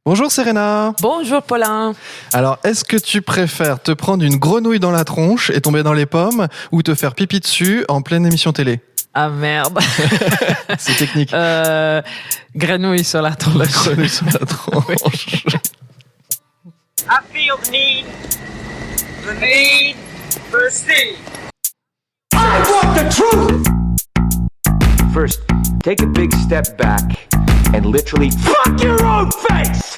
Bonjour Serena. Bonjour Paulin. Alors, est-ce que tu préfères te prendre une grenouille dans la tronche et tomber dans les pommes ou te faire pipi dessus en pleine émission télé? Ah merde. C'est technique. Grenouille sur la tronche. La grenouille sur la tronche. I feel the need for speed. I want the truth! First, take a big step back and literally fuck your own face!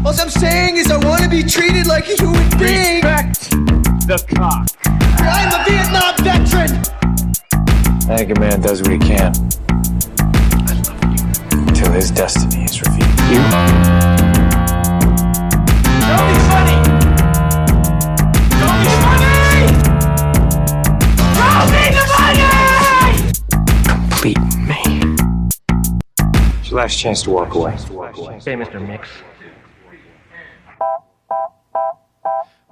All I'm saying is I want to be treated like a human being. Respect the cock. I'm a Vietnam veteran. I think a man does what he can. I love you. Until his destiny is revealed. You? Don't be funny! Don't be funny! Don't be funny! Complete me. It's your last chance to walk away. Hey, Mr. Mix.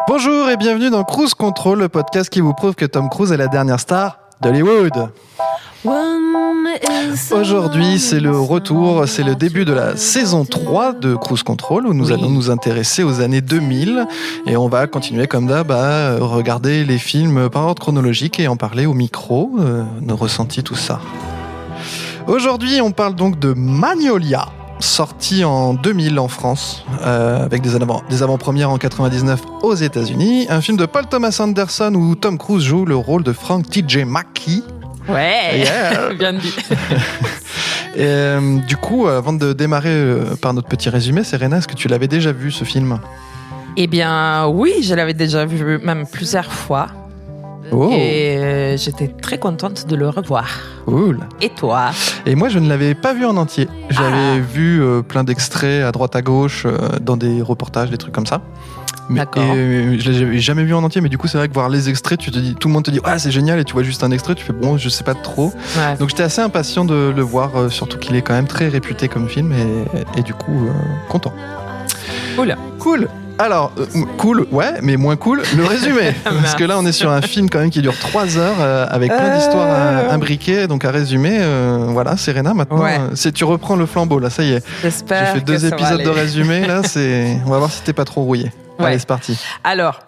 Bonjour et bienvenue dans Cruise Control, le podcast qui vous prouve que Tom Cruise est la dernière star d'Hollywood. Aujourd'hui, c'est le retour, c'est le début de la saison 3 de Cruise Control où nous allons nous intéresser aux années 2000 et on va continuer comme d'hab à regarder les films par ordre chronologique et en parler au micro, nos ressentis, tout ça. Aujourd'hui, on parle donc de Magnolia, sorti en 2000 en France, avec des avant-premières en 99 aux États-Unis. Un film de Paul Thomas Anderson où Tom Cruise joue le rôle de Frank T.J. McKee. Ouais, Yeah. bien dit. Et, du coup, avant de démarrer par notre petit résumé, Serena, est-ce que tu l'avais déjà vu ce film? Eh bien, oui, je l'avais déjà vu même plusieurs fois. Oh. Et j'étais très contente de le revoir. Cool. Et toi? Et moi, je ne l'avais pas vu en entier. J'avais vu plein d'extraits à droite à gauche dans des reportages, des trucs comme ça. D'accord. Et je l'avais jamais vu en entier, mais du coup, c'est vrai que voir les extraits, tu te dis, tout le monde te dit, ah, c'est génial, et tu vois juste un extrait, tu fais, bon, je sais pas trop. Ouais. Donc, j'étais assez impatient de le voir, surtout qu'il est quand même très réputé comme film, et du coup, content. Oula. Cool. Alors, cool, ouais, mais moins cool, le résumé. Parce que là, on est sur un film quand même qui dure 3 heures, avec plein d'histoires imbriquées, donc à résumer, voilà, Serena, maintenant, Ouais. tu reprends le flambeau, là, ça y est. J'espère J'ai fait 2 que ça va épisodes de aller. résumé, là, on va voir si t'es pas trop rouillé. Ouais. Allez, c'est parti. Alors,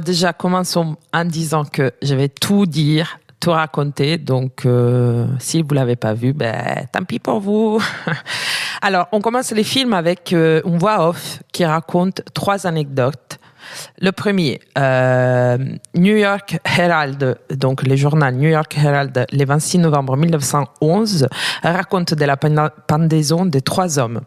déjà, commençons en disant que je vais tout dire, tout raconter. Donc, si vous l'avez pas vu, tant pis pour vous. Alors, on commence les films avec une voix off qui raconte 3 anecdotes. Le premier, New York Herald, donc le journal New York Herald, le 26 novembre 1911, raconte de la pendaison de 3 hommes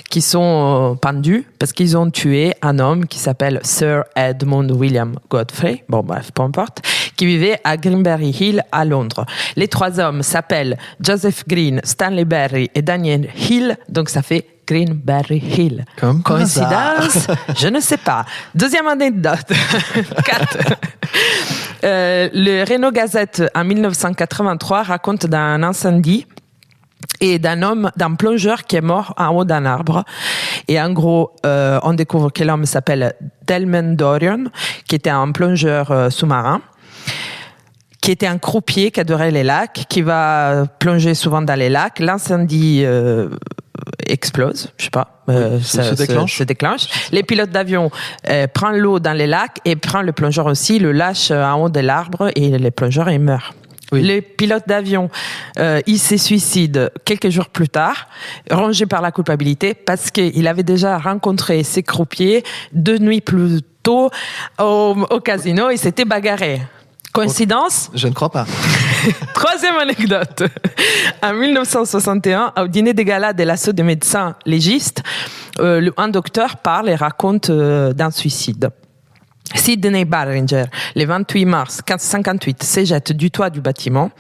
qui sont pendus parce qu'ils ont tué un homme qui s'appelle Sir Edmund William Godfrey, bon bref, peu importe, qui vivait à Greenberry Hill à Londres. Les 3 hommes s'appellent Joseph Green, Stanley Berry et Daniel Hill, donc ça fait Greenberry Hill. Comme par Coïncidence? Je ne sais pas. Deuxième anecdote. 4. Le Reno Gazette en 1983 raconte d'un incendie et d'un plongeur qui est mort en haut d'un arbre. Et en gros, on découvre que l'homme s'appelle Delman Dorian, qui était un plongeur sous-marin, qui était un croupier qui adorait les lacs, qui va plonger souvent dans les lacs. L'incendie explose, je sais pas, se déclenche. Les pilotes d'avion prennent l'eau dans les lacs et prennent le plongeur aussi, le lâche en haut de l'arbre et le plongeur il meurt. Oui. Le pilote d'avion, il se suicide quelques jours plus tard, rongé par la culpabilité parce qu'il avait déjà rencontré ses croupiers 2 nuits plus tôt au casino, il s'était bagarré. Coïncidence? Je ne crois pas. Troisième anecdote. En 1961, au dîner de gala de l'assaut des médecins légistes, un docteur parle et raconte d'un suicide. Sidney Barringer, le 28 mars 1958, se jette du toit du bâtiment.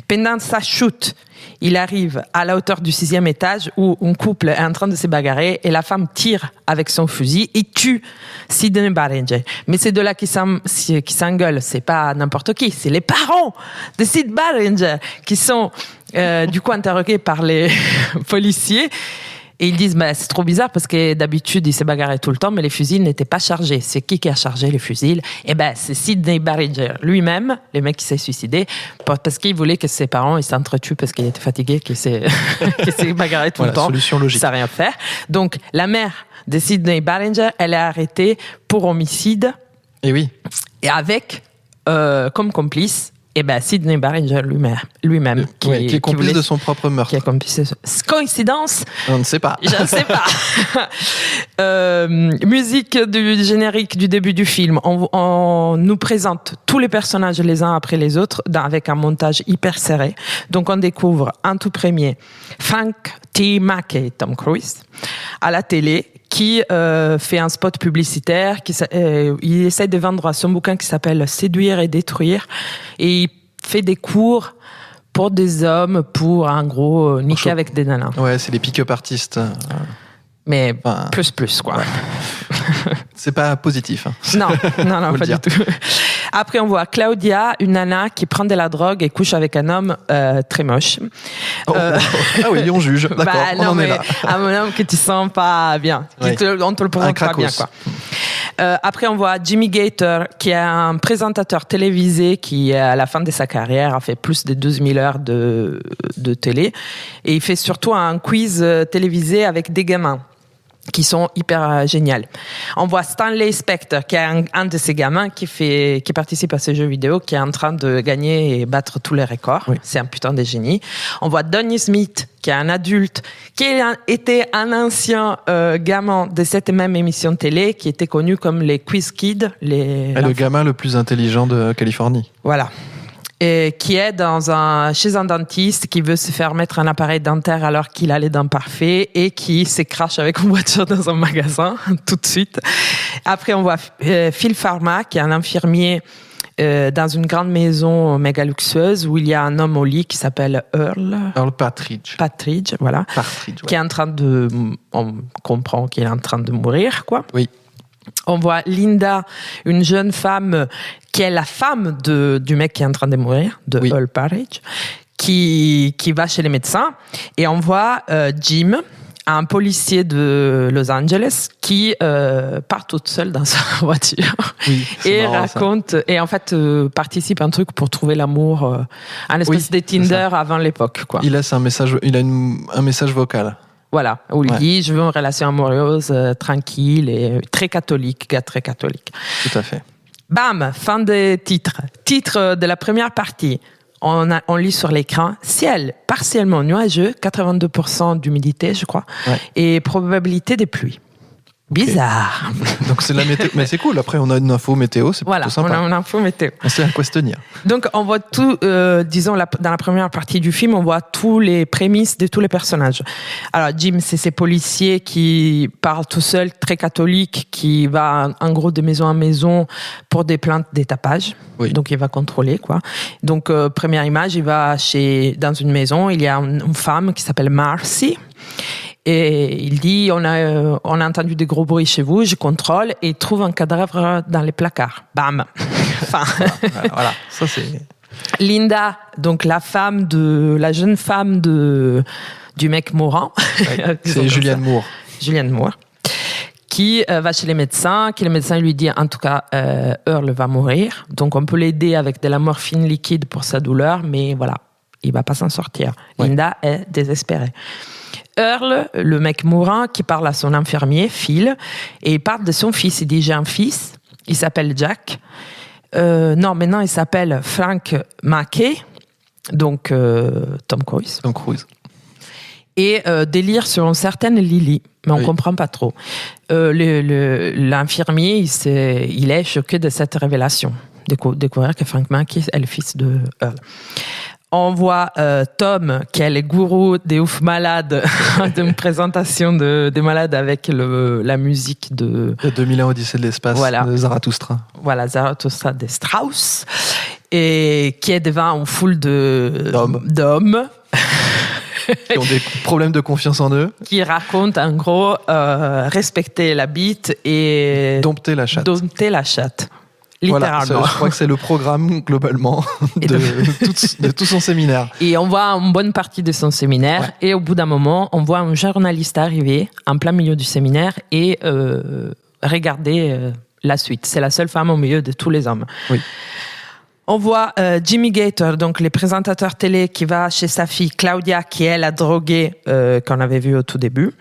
Pendant sa chute, il arrive à la hauteur du 6e étage où un couple est en train de se bagarrer et la femme tire avec son fusil et tue Sidney Barringer. Mais c'est de là qui s'engueulent, c'est pas n'importe qui, c'est les parents de Sid Barringer qui sont du coup interrogués par les policiers. Et ils disent, c'est trop bizarre parce que d'habitude, ils se bagarraient tout le temps, mais les fusils n'étaient pas chargés. C'est qui a chargé les fusils? C'est Sidney Barringer lui-même, le mec qui s'est suicidé, parce qu'il voulait que ses parents ils s'entretuent parce qu'il était fatigué, qu'il s'est bagarré tout le temps. Solution logique. Ça n'a rien faire. Donc, la mère de Sidney Barringer, elle est arrêtée pour homicide. Et oui. Et avec, comme complice, Sidney Barringer lui-même Qui est complice de son propre meurtre. Qui est complice. Coïncidence? On ne sait pas. Je ne sais pas. Musique du générique du début du film. On nous présente tous les personnages les uns après les autres avec un montage hyper serré. Donc on découvre en tout premier Frank T. Mackey, Tom Cruise, à la télé, qui fait un spot publicitaire, il essaie de vendre son bouquin qui s'appelle « Séduire et détruire ». Et il fait des cours pour des hommes pour, en gros, niquer avec des nanas. Ouais, c'est les pick-up artistes. Mais plus, quoi. Ouais. C'est pas positif. Hein. Non, pas du tout. Après, on voit Claudia, une nana qui prend de la drogue et couche avec un homme très moche. Ah oui, on juge. D'accord, on en est là. Un homme que tu sens pas bien. Oui. On te le présente pas bien, quoi. Après, on voit Jimmy Gator, qui est un présentateur télévisé qui, à la fin de sa carrière, a fait plus de 12 000 heures de télé. Et il fait surtout un quiz télévisé avec des gamins qui sont hyper géniales. On voit Stanley Spector, qui est un de ces gamins qui participe à ces jeux vidéo, qui est en train de gagner et battre tous les records. Oui. C'est un putain de génie. On voit Donnie Smith, qui est un adulte, qui était un ancien gamin de cette même émission télé, qui était connu comme les Quiz Kids. Le gamin le plus intelligent de Californie. Voilà. Et qui est chez un dentiste qui veut se faire mettre un appareil dentaire alors qu'il a les dents parfaites et qui se crache avec une voiture dans un magasin tout de suite. Après, on voit Phil Pharma, qui est un infirmier dans une grande maison méga luxueuse où il y a un homme au lit qui s'appelle Earl Partridge, voilà. Partridge, ouais. Qui est en train on comprend qu'il est en train de mourir, quoi. Oui. On voit Linda, une jeune femme qui est la femme du mec qui est en train de mourir, de Earl Partridge, qui va chez les médecins. Et on voit Jim, un policier de Los Angeles, qui part toute seule dans sa voiture et marrant, raconte, ça. Et en fait participe à un truc pour trouver l'amour, un espèce de Tinder avant l'époque, quoi. Il laisse un message vocal. Voilà, où il dit « Je veux une relation amoureuse tranquille et très catholique, gars très catholique. » Tout à fait. Bam, fin des titres. Titre de la première partie. On lit sur l'écran « Ciel partiellement nuageux, 82% d'humidité, je crois, et probabilité de pluie. » Bizarre. Okay. Donc c'est la météo, mais c'est cool. Après on a une info météo, c'est plutôt sympa. Voilà, on a une info météo. On sait à quoi se tenir. Donc on voit tout, disons dans la première partie du film, on voit tous les prémices de tous les personnages. Alors Jim, c'est ces policiers qui parlent tout seuls, très catholiques, qui va en gros de maison en maison pour des plaintes d'étapage. Oui. Donc il va contrôler, quoi. Donc première image, il va dans une maison, il y a une femme qui s'appelle Marcy. Et il dit, on a entendu des gros bruits chez vous, je contrôle, et il trouve un cadavre dans les placards. Bam. Enfin. Voilà. Ça, c'est... Linda, donc la jeune femme du mec mourant. Ouais, c'est Julianne Moore. Julianne Moore. Qui va chez les médecins, qui le médecin lui dit, en tout cas, Earl va mourir. Donc on peut l'aider avec de la morphine liquide pour sa douleur, mais voilà, il va pas s'en sortir. Ouais. Linda est désespérée. Earl, le mec mourant, qui parle à son infirmier, Phil, et il parle de son fils. Il dit, j'ai un fils, il s'appelle Jack. Maintenant, il s'appelle Frank Mackey, donc Tom Cruise. Tom Cruise. Et délire sur une certaine Lily, mais on comprend pas trop. L'infirmier, il est choqué de cette révélation, découvrir que Frank Mackey est le fils de Earl. On voit Tom, qui est le gourou des ouf malades, d'une présentation des malades avec la musique de 2001 Odyssée de l'espace, de Zarathustra. Voilà, Zarathustra de Strauss, et qui est devant une foule d'hommes. Qui ont des problèmes de confiance en eux. Qui racontent en gros respecter la bite et dompter la chatte. littéralement. Voilà, je crois que c'est le programme globalement de tout son séminaire. Et on voit une bonne partie de son séminaire et au bout d'un moment, on voit un journaliste arriver en plein milieu du séminaire et regarder la suite. C'est la seule femme au milieu de tous les hommes. Oui. On voit Jimmy Gator, donc le présentateur télé qui va chez sa fille Claudia, qui est la droguée qu'on avait vue au tout début,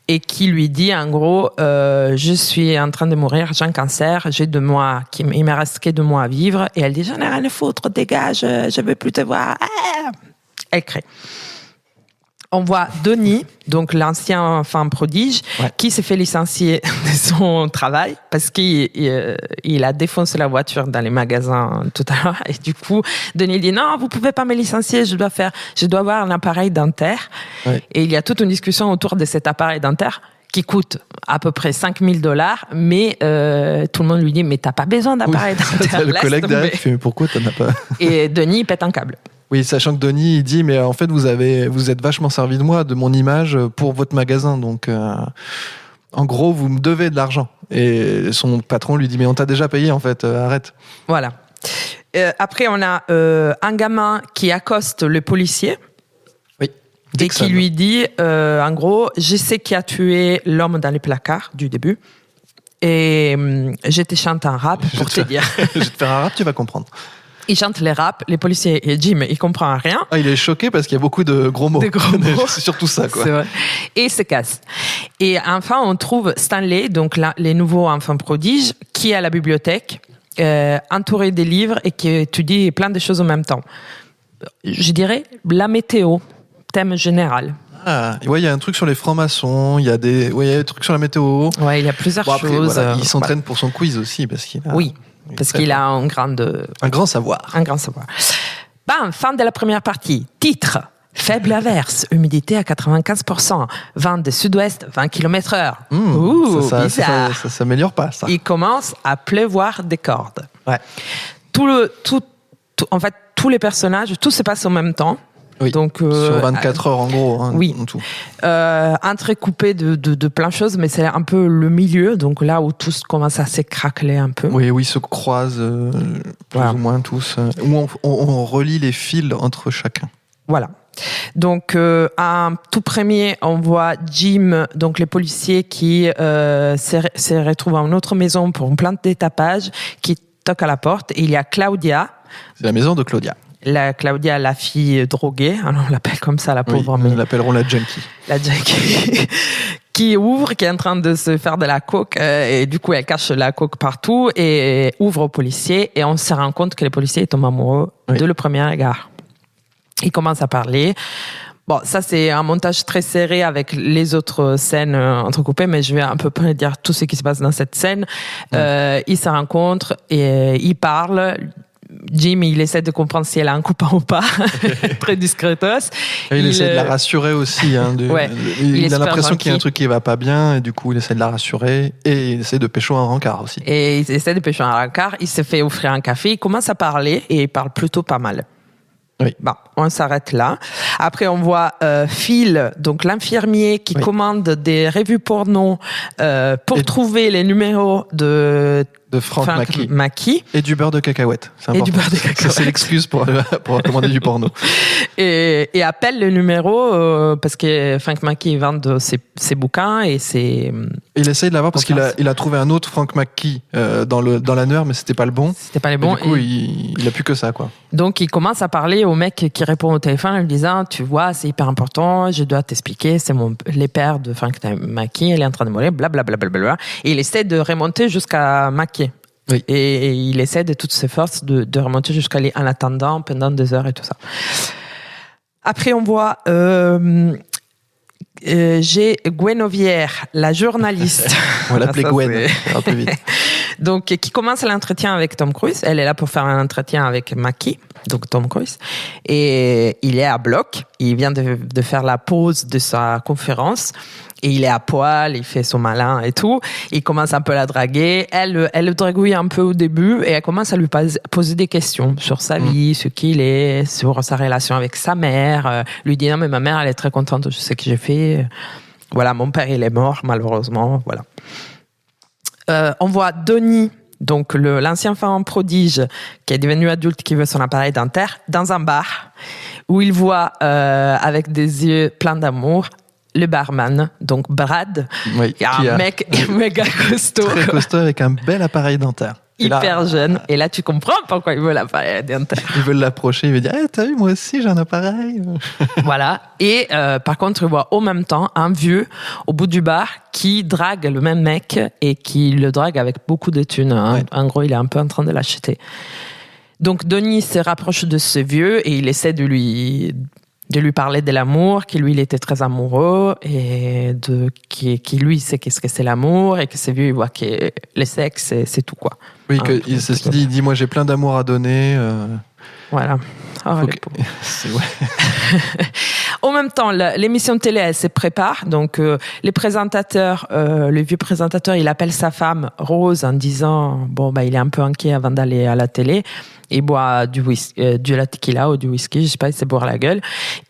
et qui lui dit en gros, je suis en train de mourir, j'ai un cancer, il me reste que 2 mois à vivre, et elle dit, j'en ai rien à foutre, dégage, je veux plus te voir. Elle crie. On voit Denis, donc l'ancien enfant prodige, qui s'est fait licencier de son travail parce qu'il a défoncé la voiture dans les magasins tout à l'heure. Et du coup, Denis dit non, vous pouvez pas me licencier, je dois avoir un appareil dentaire. Ouais. Et il y a toute une discussion autour de cet appareil dentaire qui coûte à peu près $5,000, mais tout le monde lui dit mais t'as pas besoin d'appareil dentaire. Le collègue derrière qui fait mais pourquoi t'en as pas? Et Denis il pète un câble. Oui, sachant que Denis il dit mais en fait vous êtes vachement servi de moi, de mon image pour votre magasin, donc en gros vous me devez de l'argent. Et son patron lui dit mais on t'a déjà payé en fait, arrête. Voilà. Après on a un gamin qui accoste le policier. Oui. Et qui lui dit en gros je sais qui a tué l'homme dans les placards du début. Et je te chante un rap pour te dire. Je vais te faire un rap, tu vas comprendre. Il chante les raps, les policiers et Jim, il comprend rien. Ah, il est choqué parce qu'il y a beaucoup de gros mots. C'est surtout ça, quoi. C'est vrai. Et il se casse. Et enfin, on trouve Stanley, donc là, les nouveaux enfants prodiges, qui est à la bibliothèque, entouré des livres et qui étudie plein de choses en même temps. Je dirais la météo, thème général. Ah, ouais, il y a un truc sur les francs-maçons, il y a des trucs sur la météo. Ouais, il y a plusieurs choses. Voilà, il s'entraîne pour son quiz aussi parce qu'il a. Oui. Parce qu'il a un grand savoir. Un grand savoir. Bam, fin de la première partie. Titre. Faible averse, humidité à 95%, vent de sud-ouest, 20 km/h. Ça s'améliore pas, ça. Il commence à pleuvoir des cordes. Ouais. En fait, tous les personnages, tout se passe en même temps. Oui, donc, sur 24 heures en gros. Hein, oui, en tout. Entrecoupé de plein de choses, mais c'est un peu le milieu, donc là où tout commence à se craqueler un peu. Oui, ils se croisent plus ou moins tous, où on relie les fils entre chacun. Voilà. Donc, en tout premier, on voit Jim, donc les policiers qui se retrouvent dans une autre maison pour une plainte d'étapage, qui toque à la porte, et il y a Claudia. C'est la maison de Claudia. Claudia, la fille droguée, alors on l'appelle comme ça, la pauvre. Oui, nous l'appellerons la junkie. La junkie. Qui ouvre, qui est en train de se faire de la coke, et du coup elle cache la coke partout, et ouvre au policier, et on se rend compte que le policier tombe amoureux de le premier regard. Il commence à parler. Bon, ça c'est un montage très serré avec les autres scènes entrecoupées, mais je vais un peu près dire tout ce qui se passe dans cette scène. Ils se rencontrent et ils parlent. Jim, il essaie de comprendre si elle a un copain ou pas, très discretos. Il essaie de la rassurer aussi. Hein, il a l'impression qu'il y a un truc qui va pas bien, et du coup, il essaie de la rassurer, et il essaie de pécho un rencard aussi. Et il essaie de pécho un rencard, il se fait offrir un café, il commence à parler, et il parle plutôt pas mal. Oui. Bon, on s'arrête là. Après, on voit Phil, donc l'infirmier, qui commande des revues porno pour trouver les numéros de Frank Mackie. Et du beurre de cacahuète. C'est important. Et du beurre de cacahuète. C'est l'excuse pour commander du porno. Et appelle le numéro parce que Frank Mackie vend ses bouquins et ses... Il essaye de l'avoir parce qu'il a trouvé un autre Frank Mackie dans l'annuaire, mais c'était pas le bon. C'était pas les bons. Et du coup, il a plus que ça, quoi. Donc, il commence à parler au mec qui répond au téléphone en lui disant, tu vois, c'est hyper important, je dois t'expliquer, c'est les pères de Frank Mackie, elle est en train de mourir, blablabla. Et il essaie de remonter jusqu'à Mackie. Oui. Et il essaie de toutes ses forces de remonter jusqu'à lui en attendant pendant des heures et tout ça. Après, on voit j'ai Guinevere, la journaliste. On va l'appeler Gwen, ça va plus vite. Donc, qui commence l'entretien avec Tom Cruise. Elle est là pour faire un entretien avec Mackie, donc Tom Cruise. Et il est à bloc. Il vient de faire la pause de sa conférence. Et il est à poil, il fait son malin et tout. Il commence un peu à la draguer. Elle le dragouille un peu au début et elle commence à lui poser des questions sur sa vie, ce qu'il est, sur sa relation avec sa mère. Lui dit non mais ma mère elle est très contente de ce que j'ai fait. Voilà, mon père il est mort malheureusement. Voilà. On voit Denis, donc l'ancien enfant prodige qui est devenu adulte, qui veut son appareil dentaire, dans un bar où il voit avec des yeux pleins d'amour le barman, donc Brad, Oui, qui est un mec méga costaud, très costaud avec un bel appareil dentaire. hyper jeune. Et là, tu comprends pourquoi il veut l'appareil dentaire. Ils veulent l'approcher, il veut dire hey, t'as vu, moi aussi j'ai un appareil. Voilà. Et par contre, il voit au même temps un vieux au bout du bar qui drague le même mec et qui le drague avec beaucoup de thunes. Hein. Ouais. En gros, il est un peu en train de l'acheter. Donc, Donnie se rapproche de ce vieux et il essaie de lui parler de l'amour, que lui, il était très amoureux et qui lui sait qu'est-ce que c'est l'amour et que ce vieux, il voit que le sexe, c'est tout, quoi. Oui, Hein, c'est ce qu'il dit. Il dit moi j'ai plein d'amour à donner. Voilà. Oh, Faut les que- pauvres. c'est- ouais. En même temps, l'émission de télé, elle se prépare. Donc, les présentateurs, le vieux présentateur, il appelle sa femme Rose en disant, bon, bah, il est un peu inquiet avant d'aller à la télé. Il boit du la tequila ou du whisky, je sais pas, il s'est boire la gueule.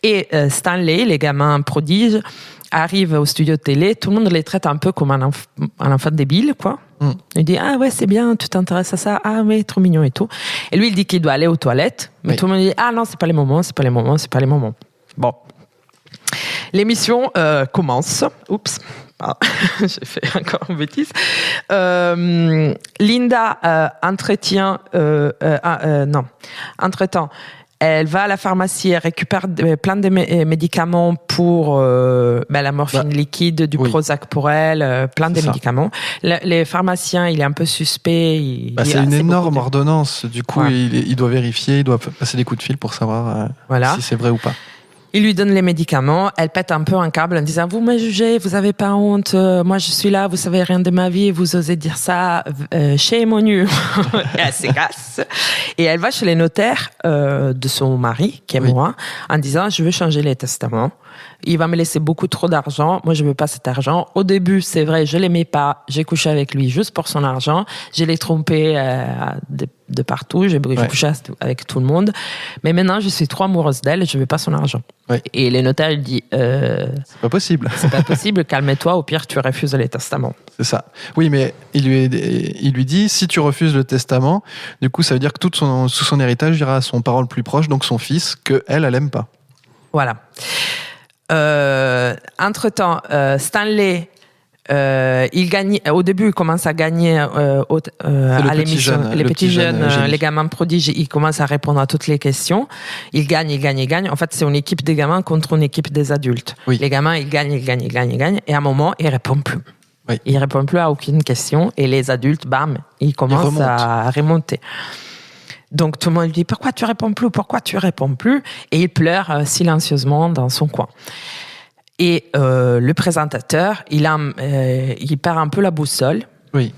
Et Stanley, les gamins prodiges, arrivent au studio de télé. Tout le monde les traite un peu comme un enfant débile, quoi. Mm. Il dit, ah ouais, c'est bien, tu t'intéresses à ça. Ah ouais, trop mignon et tout. Et lui, il dit qu'il doit aller aux toilettes. Mais Oui. tout le monde dit, ah non, c'est pas les moments. Bon. L'émission commence. Oups. Ah, j'ai fait encore une bêtise. Linda Entre-temps, elle va à la pharmacie, elle récupère plein de médicaments pour la morphine liquide, du oui. Prozac pour elle, plein de C'est ça. médicaments. Les pharmaciens, il est un peu suspect. Il dit, C'est une énorme beaucoup de- ordonnance. Du coup, Ouais. il doit vérifier, il doit passer des coups de fil pour savoir Voilà. si c'est vrai ou pas. Il lui donne les médicaments, elle pète un peu un câble en disant « Vous me jugez, vous avez pas honte, moi je suis là, vous savez rien de ma vie, vous osez dire ça, shame on you !» Et elle se casse. Et elle va chez les notaires de son mari, qui est Oui. moi, en disant « Je veux changer les testaments. Il va me laisser beaucoup trop d'argent. Moi, je veux pas cet argent. Au début, c'est vrai, je l'aimais pas. J'ai couché avec lui juste pour son argent. Je l'ai trompé de partout. J'ai couché avec tout le monde. Mais maintenant, je suis trop amoureuse d'elle. Je veux pas son argent. Ouais. Et les notaires, ils disent C'est pas possible. c'est pas possible. Calme-toi. Au pire, tu refuses les testaments. C'est ça. Oui, mais il lui dit si tu refuses le testament, du coup, ça veut dire que tout son héritage ira à son parent le plus proche, donc son fils, que elle aime pas. Voilà. Entre-temps, Stanley, il gagne. Au début, il commence à gagner à l'émission. Les petits jeunes, génie. les gamins prodiges, ils commencent à répondre à toutes les questions. Ils gagnent. En fait, c'est une équipe des gamins contre une équipe des adultes. Oui. Les gamins, ils gagnent. Et à un moment, ils répondent plus. Oui. Ils répondent plus à aucune question. Et les adultes, bam, ils commencent remontent. à remonter. Donc tout le monde lui dit pourquoi tu réponds plus, et il pleure silencieusement dans son coin. Et le présentateur, il perd un peu la boussole. Oui.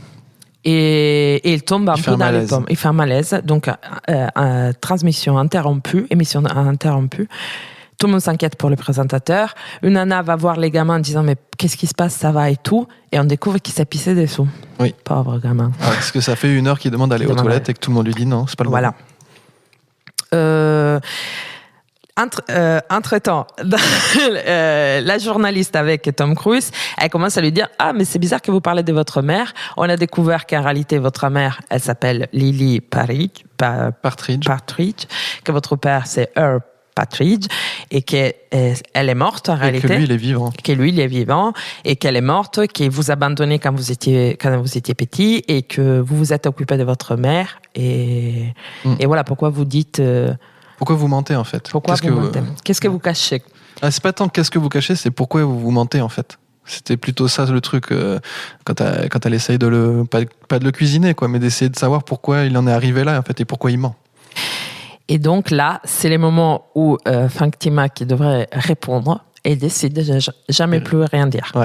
Et il tombe un Il fait peu un dans les malaise. pommes. Il fait un malaise. Donc émission interrompue. Tout le monde s'inquiète pour le présentateur. Une nana va voir les gamins en disant mais qu'est-ce qui se passe, ça va et tout. Et on découvre qu'il s'est pissé dessous. Oui. Pauvre gamin. Alors, parce que ça fait 1 heure qu'il demande d'aller aux demande toilettes et que tout le monde lui dit non, c'est pas le Voilà. Entre-temps, la journaliste avec Tom Cruise, elle commence à lui dire « Ah, mais c'est bizarre que vous parlez de votre mère. On a découvert qu'en réalité, votre mère, elle s'appelle Lily Partridge. que votre père, c'est Earl Partridge, et qu'elle est morte en Et réalité. que lui, il est vivant. Que lui, il est vivant, et qu'elle est morte, qu'il vous a abandonné quand vous étiez petit, et que vous vous êtes occupé de votre mère. Et voilà pourquoi vous dites... Pourquoi vous mentez en fait Pourquoi vous mentez ? Qu'est-ce que vous cachez ? C'est pas tant qu'est-ce que vous cachez, c'est pourquoi vous mentez en fait. C'était plutôt ça le truc quand elle essaye de pas de le cuisiner quoi, mais d'essayer de savoir pourquoi il en est arrivé là en fait et pourquoi il ment. Et donc là, c'est les moments où Frank Timac qui devrait répondre et décide de jamais plus rien dire. Ouais.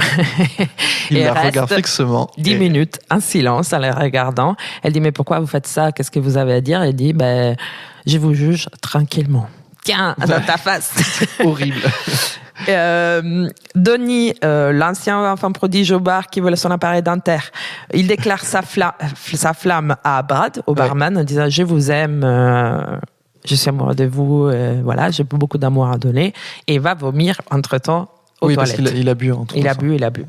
Il Et la reste regarde fixement. 10 minutes en silence en la regardant. Elle dit mais pourquoi vous faites ça ? Qu'est-ce que vous avez à dire ? Elle dit je vous juge tranquillement. Tiens, dans ta face. Horrible. Donnie, l'ancien enfant prodige au bar qui veut son appareil dentaire, il déclare sa flamme à Brad, au barman, en disant je vous aime, je suis amoureux de vous, voilà, j'ai beaucoup d'amour à donner, et il va vomir entre-temps aux Oui, toilettes. parce qu'il a bu. Il a bu.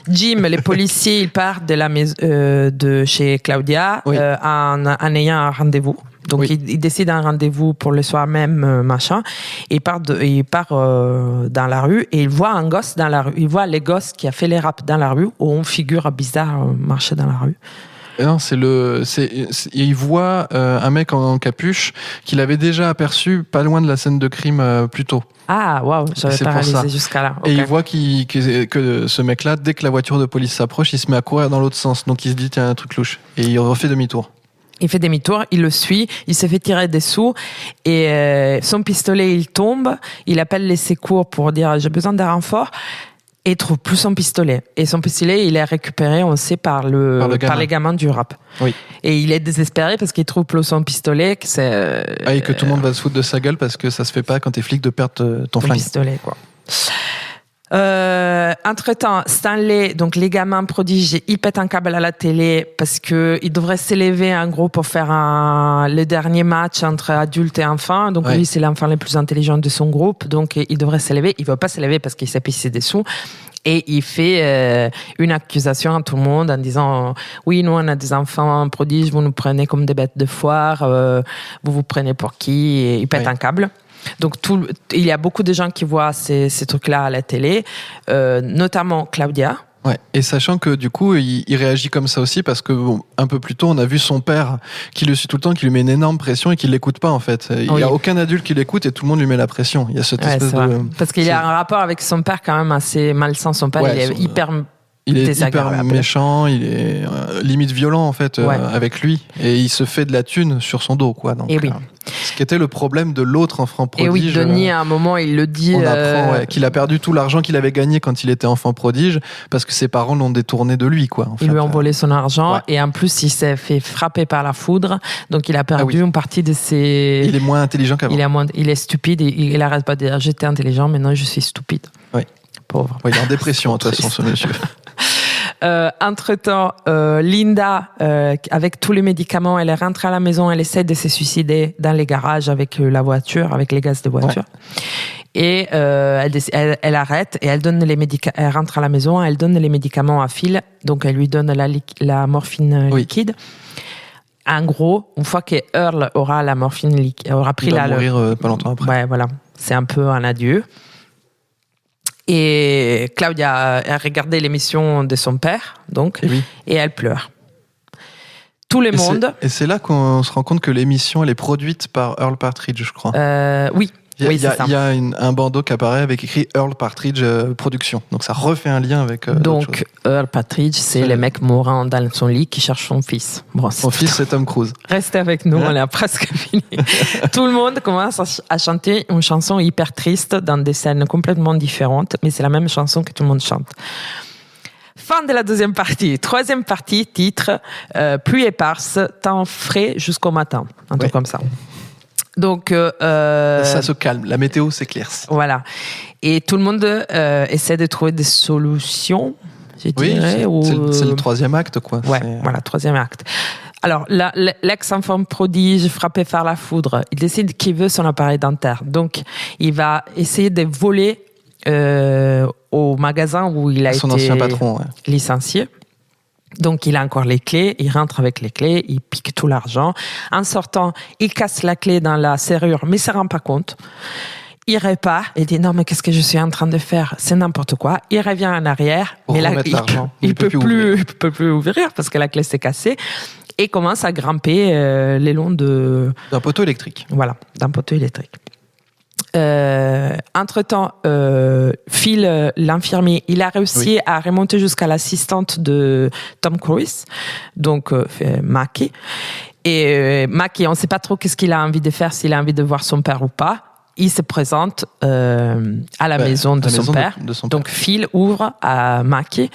Jim, les policiers, ils partent de la maison de chez Claudia Oui. en ayant un rendez-vous. Donc, Oui. il décide un rendez-vous pour le soir même, machin. Et il part dans la rue et il voit un gosse dans la rue. Il voit les gosses qui a fait les raps dans la rue où une figure bizarre marchait dans la rue. Non, il voit un mec en capuche qu'il avait déjà aperçu pas loin de la scène de crime plus tôt. Ah, waouh, j'avais C'est pas pour ça. réalisé jusqu'à là. Et Ok. il voit que ce mec-là, dès que la voiture de police s'approche, il se met à courir dans l'autre sens. Donc il se dit, tiens, un truc louche. Et il refait demi-tour. Il fait demi-tour, il le suit, il se fait tirer des sous et son pistolet, il tombe. Il appelle les secours pour dire j'ai besoin d'un renfort et il trouve plus son pistolet. Et son pistolet, il est récupéré, on sait, par les gamins du rap. Oui. Et il est désespéré parce qu'il trouve plus son pistolet, que c'est Et que tout le monde va se foutre de sa gueule parce que ça se fait pas quand t'es flic de perdre ton ton flingue. pistolet, quoi. Entre-temps, Stanley, donc les gamins prodiges, ils pètent un câble à la télé parce que ils devraient s'élever en gros pour faire le dernier match entre adultes et enfants. Donc Ouais. lui, c'est l'enfant le plus intelligent de son groupe, donc il devrait s'élever. Il veut pas s'élever parce qu'il s'est pissé des sous. Et il fait une accusation à tout le monde en disant oui, nous on a des enfants prodiges, vous nous prenez comme des bêtes de foire, vous vous prenez pour qui? Et il pète Ouais. un câble. Donc il y a beaucoup de gens qui voient ces trucs-là à la télé, notamment Claudia. Ouais. Et sachant que du coup, il réagit comme ça aussi parce que un peu plus tôt, on a vu son père qui le suit tout le temps, qui lui met une énorme pression et qui l'écoute pas en fait. Il y a aucun adulte qui l'écoute et tout le monde lui met la pression. Il y a cette Ouais, espèce c'est vrai. de Parce qu'il y a un rapport avec son père quand même assez malsain. Son père, Ouais, il est hyper il est hyper désagréable. méchant, il est limite violent en fait Ouais. avec lui et il se fait de la thune sur son dos quoi. Donc, Et oui. Ce qui était le problème de l'autre enfant prodige. Et oui, Denis, à un moment, il le dit. On apprend qu'il a perdu tout l'argent qu'il avait gagné quand il était enfant prodige parce que ses parents l'ont détourné de lui quoi. En Ils fait. lui ont volé son argent Ouais. et en plus, il s'est fait frapper par la foudre. Donc, il a perdu oui. une partie de ses. Il est moins intelligent qu'avant. Il est stupide et il arrête pas de dire j'étais intelligent, maintenant je suis stupide. Oui. Pauvre. Ouais, il est en dépression de toute façon ce monsieur. Entre-temps, Linda, avec tous les médicaments, elle est rentrée à la maison, elle essaie de se suicider dans les garages avec la voiture, avec les gaz de voiture. Ouais. Et elle arrête et elle donne elle rentre à la maison, elle donne les médicaments à Phil, donc elle lui donne la morphine liquide. En gros, une fois que Earl aura la morphine liquide, aura pris il va mourir pas longtemps après. Ouais, voilà, c'est un peu un adieu. Et Claudia a regardé l'émission de son père, donc, et elle pleure. Tout le monde. Et c'est là qu'on se rend compte que l'émission, elle est produite par Earl Partridge, je crois. Oui. Il y a un bandeau qui apparaît avec écrit Earl Partridge Production. Donc ça refait un lien avec. Donc Earl Partridge, c'est le mec mourant dans son lit qui cherche son fils. Bon, son fils, c'est Tom Cruise. Restez avec nous, on est presque fini. Tout le monde commence à chanter une chanson hyper triste dans des scènes complètement différentes, mais c'est la même chanson que tout le monde chante. Fin de la deuxième partie. Troisième partie, titre Pluie éparse, temps frais jusqu'au matin. Un truc comme ça. Donc, ça se calme, la météo s'éclaircit. Voilà. Et tout le monde essaie de trouver des solutions, je dirais. C'est le troisième acte, quoi. Ouais, voilà, troisième acte. Alors, l'ex-enfant prodige frappé par la foudre, il décide qu'il veut son appareil dentaire. Donc, il va essayer de voler au magasin où il a son été ancien patron, licencié. Donc, il a encore les clés, il rentre avec les clés, il pique tout l'argent. En sortant, il casse la clé dans la serrure, mais il ne se rend pas compte. Il répare, il dit non, mais qu'est-ce que je suis en train de faire? C'est n'importe quoi. Il revient en arrière, mais là, il peut plus ouvrir parce que la clé s'est cassée et commence à grimper les longs d'un poteau électrique. Voilà, d'un poteau électrique. Entre-temps, Phil, l'infirmier, il a réussi à remonter jusqu'à l'assistante de Tom Cruise, donc Mackie. Et Mackie, on ne sait pas trop qu'est-ce qu'il a envie de faire, s'il a envie de voir son père ou pas. Il se présente à la maison de son père. Donc Phil ouvre à Mackie,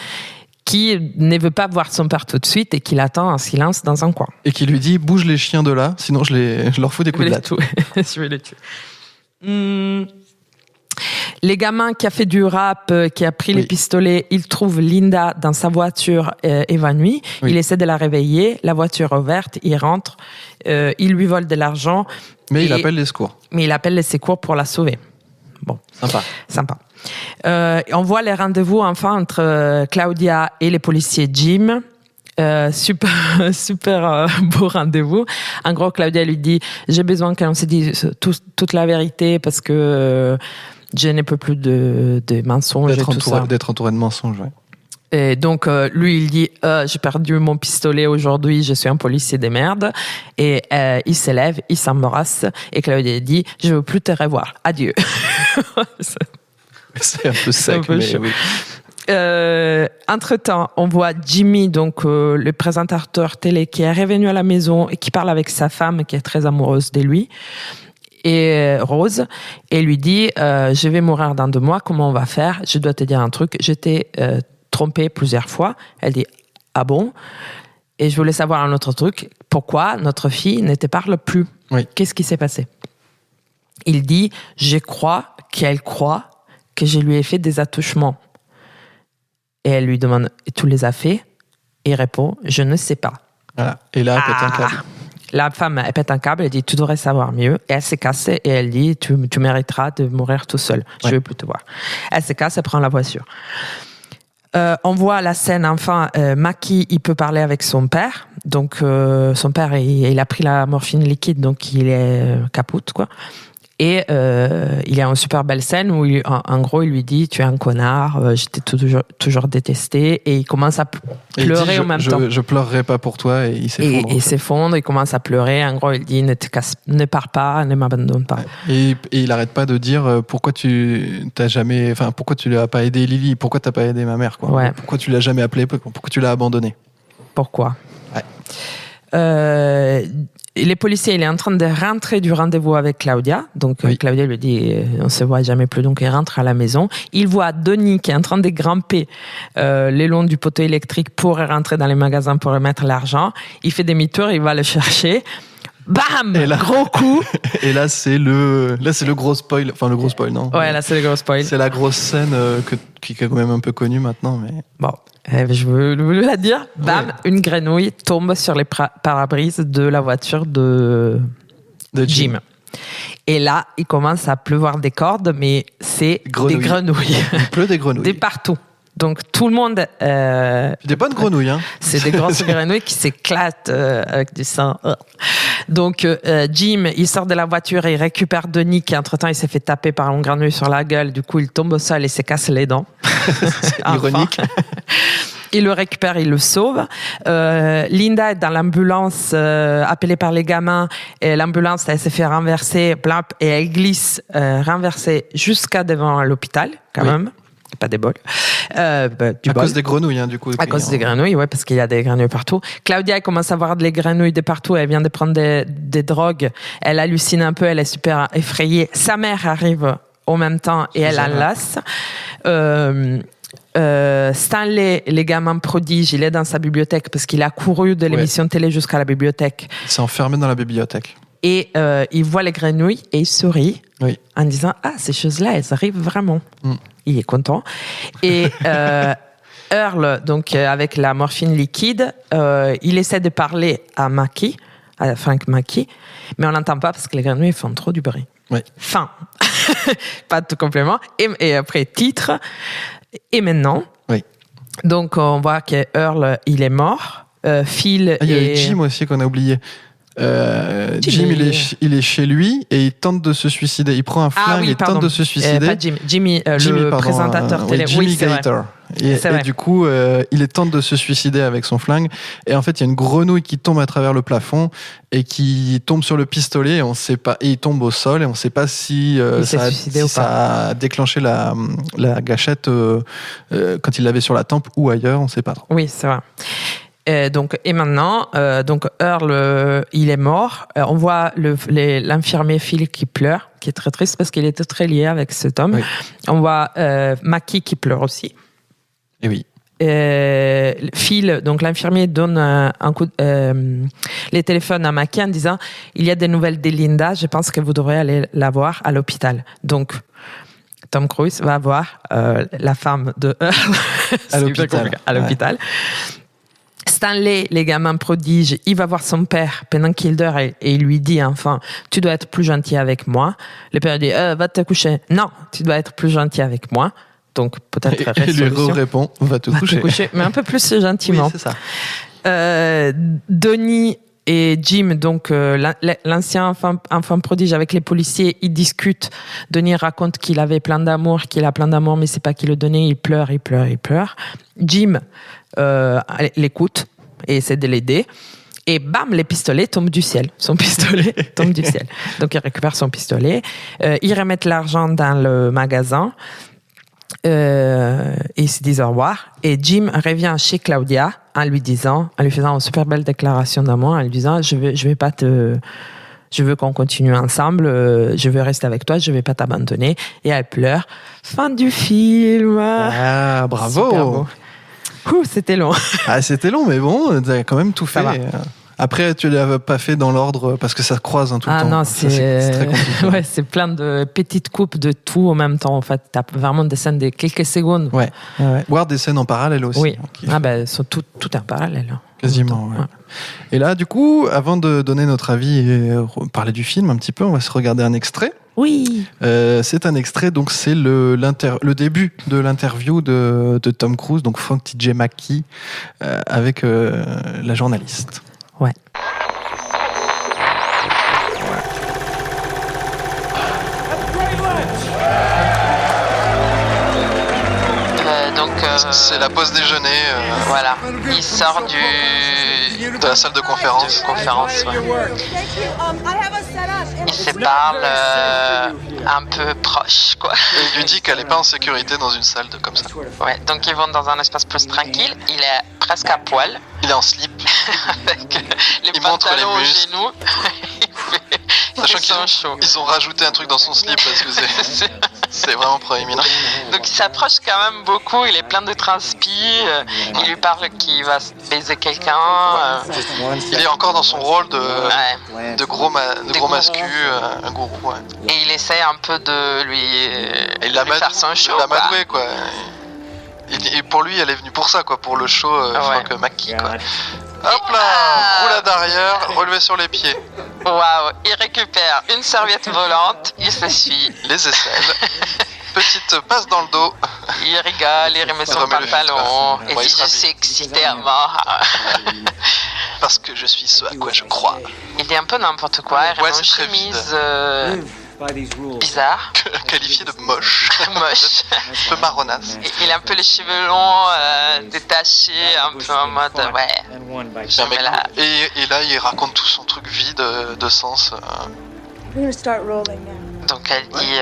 qui ne veut pas voir son père tout de suite et qui l'attend en silence dans un coin. Et qui lui dit, bouge les chiens de là, sinon je leur fous des coups de latte. Je vais les tuer. Les gamins qui a fait du rap, qui a pris les pistolets, il trouve Linda dans sa voiture évanouie. Il essaie de la réveiller. La voiture est ouverte. Il rentre. Il lui vole de l'argent. Mais il appelle les secours. Mais il appelle les secours pour la sauver. Bon, Sympa. On voit les rendez-vous enfin entre Claudia et les policiers Jim. Super beau rendez-vous. En gros, Claudia lui dit j'ai besoin qu'on se dise toute la vérité parce que je ne peux plus de mensonges D'être entouré de mensonges, ouais. Et donc, lui, il dit j'ai perdu mon pistolet aujourd'hui, je suis un policier de merde. Et il s'élève, il s'embrasse. Et Claudia dit je ne veux plus te revoir. Adieu. C'est un peu sec, mais chaud. oui. Entre-temps, on voit Jimmy, donc le présentateur télé, qui est revenu à la maison et qui parle avec sa femme, qui est très amoureuse de lui, et Rose, et lui dit je vais mourir dans 2 mois, comment on va faire? Je dois te dire un truc, je t'ai trompée plusieurs fois. Elle dit ah bon? Et je voulais savoir un autre truc, pourquoi notre fille ne te parle plus? Oui. Qu'est-ce qui s'est passé? Il dit je crois qu'elle croit que je lui ai fait des attouchements. Et elle lui demande tu les as fait? Et il répond je ne sais pas. Voilà. Et là, elle pète un câble. La femme, elle pète un câble, elle dit tu devrais savoir mieux. Et elle s'est cassée et elle dit tu mériteras de mourir tout seul. Je ne veux plus te voir. Elle se casse, elle prend la voiture. On voit la scène, enfin, Mackie, il peut parler avec son père. Donc, son père, il a pris la morphine liquide, donc il est capote, quoi. Et il y a une super belle scène où, en gros, il lui dit tu es un connard, je t'ai toujours détesté. Et il commence à pleurer en même temps. Je pleurerai pas pour toi, et il s'effondre. Et il s'effondre, il commence à pleurer. En gros, il dit ne pars pas, ne m'abandonne pas. Et il arrête pas de dire pourquoi tu l'as pas aidé Lily, pourquoi t'as pas aidé ma mère, quoi. Ouais. Pourquoi tu l'as jamais appelé, pourquoi tu l'as abandonné. Pourquoi? Ouais. Les policiers, il est en train de rentrer du rendez-vous avec Claudia. Donc, oui. Claudia lui dit on se voit jamais plus. Donc, il rentre à la maison. Il voit Denis qui est en train de grimper le long du poteau électrique pour rentrer dans les magasins pour remettre l'argent. Il fait demi-tour, il va le chercher. Bam! Et là, gros coup. Et là, c'est le gros spoil. Enfin, le gros spoil, non? Ouais, là, c'est le gros spoil. C'est la grosse scène qui est quand même un peu connue maintenant, mais. Bon. Je veux la dire. Bam, une grenouille tombe sur les pare-brises de la voiture de Jim. Et là, il commence à pleuvoir des cordes, mais c'est des grenouilles. Il pleut des grenouilles. De partout. Donc tout le monde. Des bonnes grenouilles, hein. C'est des grosses grenouilles qui s'éclatent avec du sang. Donc Jim, il sort de la voiture et il récupère Denis qui entre-temps il s'est fait taper par une grenouille sur la gueule. Du coup, il tombe au sol et se casse les dents. C'est ironique. Il le récupère, il le sauve. Linda est dans l'ambulance appelée par les gamins et l'ambulance elle s'est fait renverser et elle glisse renversée jusqu'à devant l'hôpital quand même. Pas des bols. À cause des grenouilles, hein, du coup. À cause des grenouilles, ouais, parce qu'il y a des grenouilles partout. Claudia, elle commence à voir des grenouilles de partout. Elle vient de prendre des drogues. Elle hallucine un peu. Elle est super effrayée. Sa mère arrive au même temps et elle enlace. Stanley, les gamins prodiges, il est dans sa bibliothèque parce qu'il a couru de l'émission de télé jusqu'à la bibliothèque. Il s'est enfermé dans la bibliothèque. Et il voit les grenouilles et il sourit en disant « Ah, ces choses-là, elles arrivent vraiment. » Il est content. Et Earl, donc avec la morphine liquide, il essaie de parler à Mackie, à Frank Mackie, mais on n'entend pas parce que les grenouilles font trop du bruit. Oui. Fin. Pas tout complément. Et après, titre. Et maintenant. Oui. Donc, on voit que Earl, il est mort. Phil il y a Jim aussi qu'on a oublié. Jim, il est chez lui et il tente de se suicider. Il prend un flingue et tente de se suicider. Pas Jim. Jimmy, le présentateur télé. Jimmy Gator. Et du coup, il tente de se suicider avec son flingue. Et en fait, il y a une grenouille qui tombe à travers le plafond et qui tombe sur le pistolet. Et on sait pas. Et il tombe au sol et on ne sait pas si ça a déclenché la gâchette quand il l'avait sur la tempe ou ailleurs. On ne sait pas trop. Oui, c'est vrai. Et maintenant, Earl, il est mort. On voit l'infirmier Phil qui pleure, qui est très triste parce qu'il était très lié avec cet homme. Oui. On voit Mackie qui pleure aussi. Et oui. Phil, donc l'infirmier, donne un coup les téléphones à Mackie en disant il y a des nouvelles de Linda, je pense que vous devrez aller la voir à l'hôpital. Donc Tom Cruise va voir la femme de Earl à l'hôpital. À l'hôpital. Stanley, les gamins prodiges, il va voir son père pendant qu'il dort et il lui dit enfin, tu dois être plus gentil avec moi. Le père dit, va te coucher. Non, tu dois être plus gentil avec moi. Donc peut-être Et lui répond, va te coucher. Mais un peu plus gentiment. Oui, c'est ça. Donnie et Jim, donc l'ancien enfant prodige avec les policiers, ils discutent. Donnie raconte qu'il avait plein d'amour, mais c'est pas qu'il le donnait. Il pleure. Jim l'écoute et essaie de l'aider. Et bam, les pistolets tombent du ciel. Son pistolet tombe du ciel. Donc il récupère son pistolet. Ils remettent l'argent dans le magasin. Et ils se disent au revoir. Et Jim revient chez Claudia en lui faisant une super belle déclaration d'amour, en lui disant je veux qu'on continue ensemble, je veux rester avec toi, je vais pas t'abandonner. Et elle pleure. Fin du film. Ah, bravo. Super beau. C'était long. C'était long, mais bon, t'as quand même tout fait. Après, tu l'avais pas fait dans l'ordre parce que ça croise tout le temps. Non, c'est très compliqué. Ouais, c'est plein de petites coupes de tout en même temps. En fait, t'as vraiment des scènes de quelques secondes. Ouais. Voire des scènes en parallèle aussi. Oui. Tout en parallèle. Quasiment. Ouais. Et là, du coup, avant de donner notre avis et parler du film un petit peu, on va se regarder un extrait. Oui. C'est un extrait, donc c'est le début de l'interview de Tom Cruise, donc Frank T.J. McKee, avec la journaliste. Ouais. C'est la pause déjeuner. Voilà. Il sort de la salle de conférence. Il se parle un peu proche, quoi. Et il lui dit qu'elle n'est pas en sécurité dans une salle comme ça. Ouais, donc ils vont dans un espace plus tranquille. Il est presque à poil. Il est en slip. Avec les pantalons aux genoux. Sachant qu'ils ont rajouté un truc dans son slip parce que c'est vraiment proéminent. Donc il s'approche quand même beaucoup, il est plein de transpi, il lui parle qu'il va baiser quelqu'un. Il est encore dans son rôle de gros mascu, un gourou. Ouais. Et il essaie un peu de lui faire son show. Il l'a madoué, quoi. Et pour lui, elle est venue pour ça, quoi, pour le show Frank McKee, quoi. Hop là, roulade arrière, relevé sur les pieds. Waouh, il récupère une serviette volante, il s'essuie les aisselles. Petite passe dans le dos. Il rigole, il remet son pantalon. Et puis je suis excité à mort. Parce que je suis ce à quoi je crois. Il dit un peu n'importe quoi, il remet une chemise bizarre. Qualifié de moche. Moche. Un peu marronasse. Il a un peu les cheveux longs, détachés, un peu en mode Et là, il raconte tout son truc vide de sens. Donc elle dit,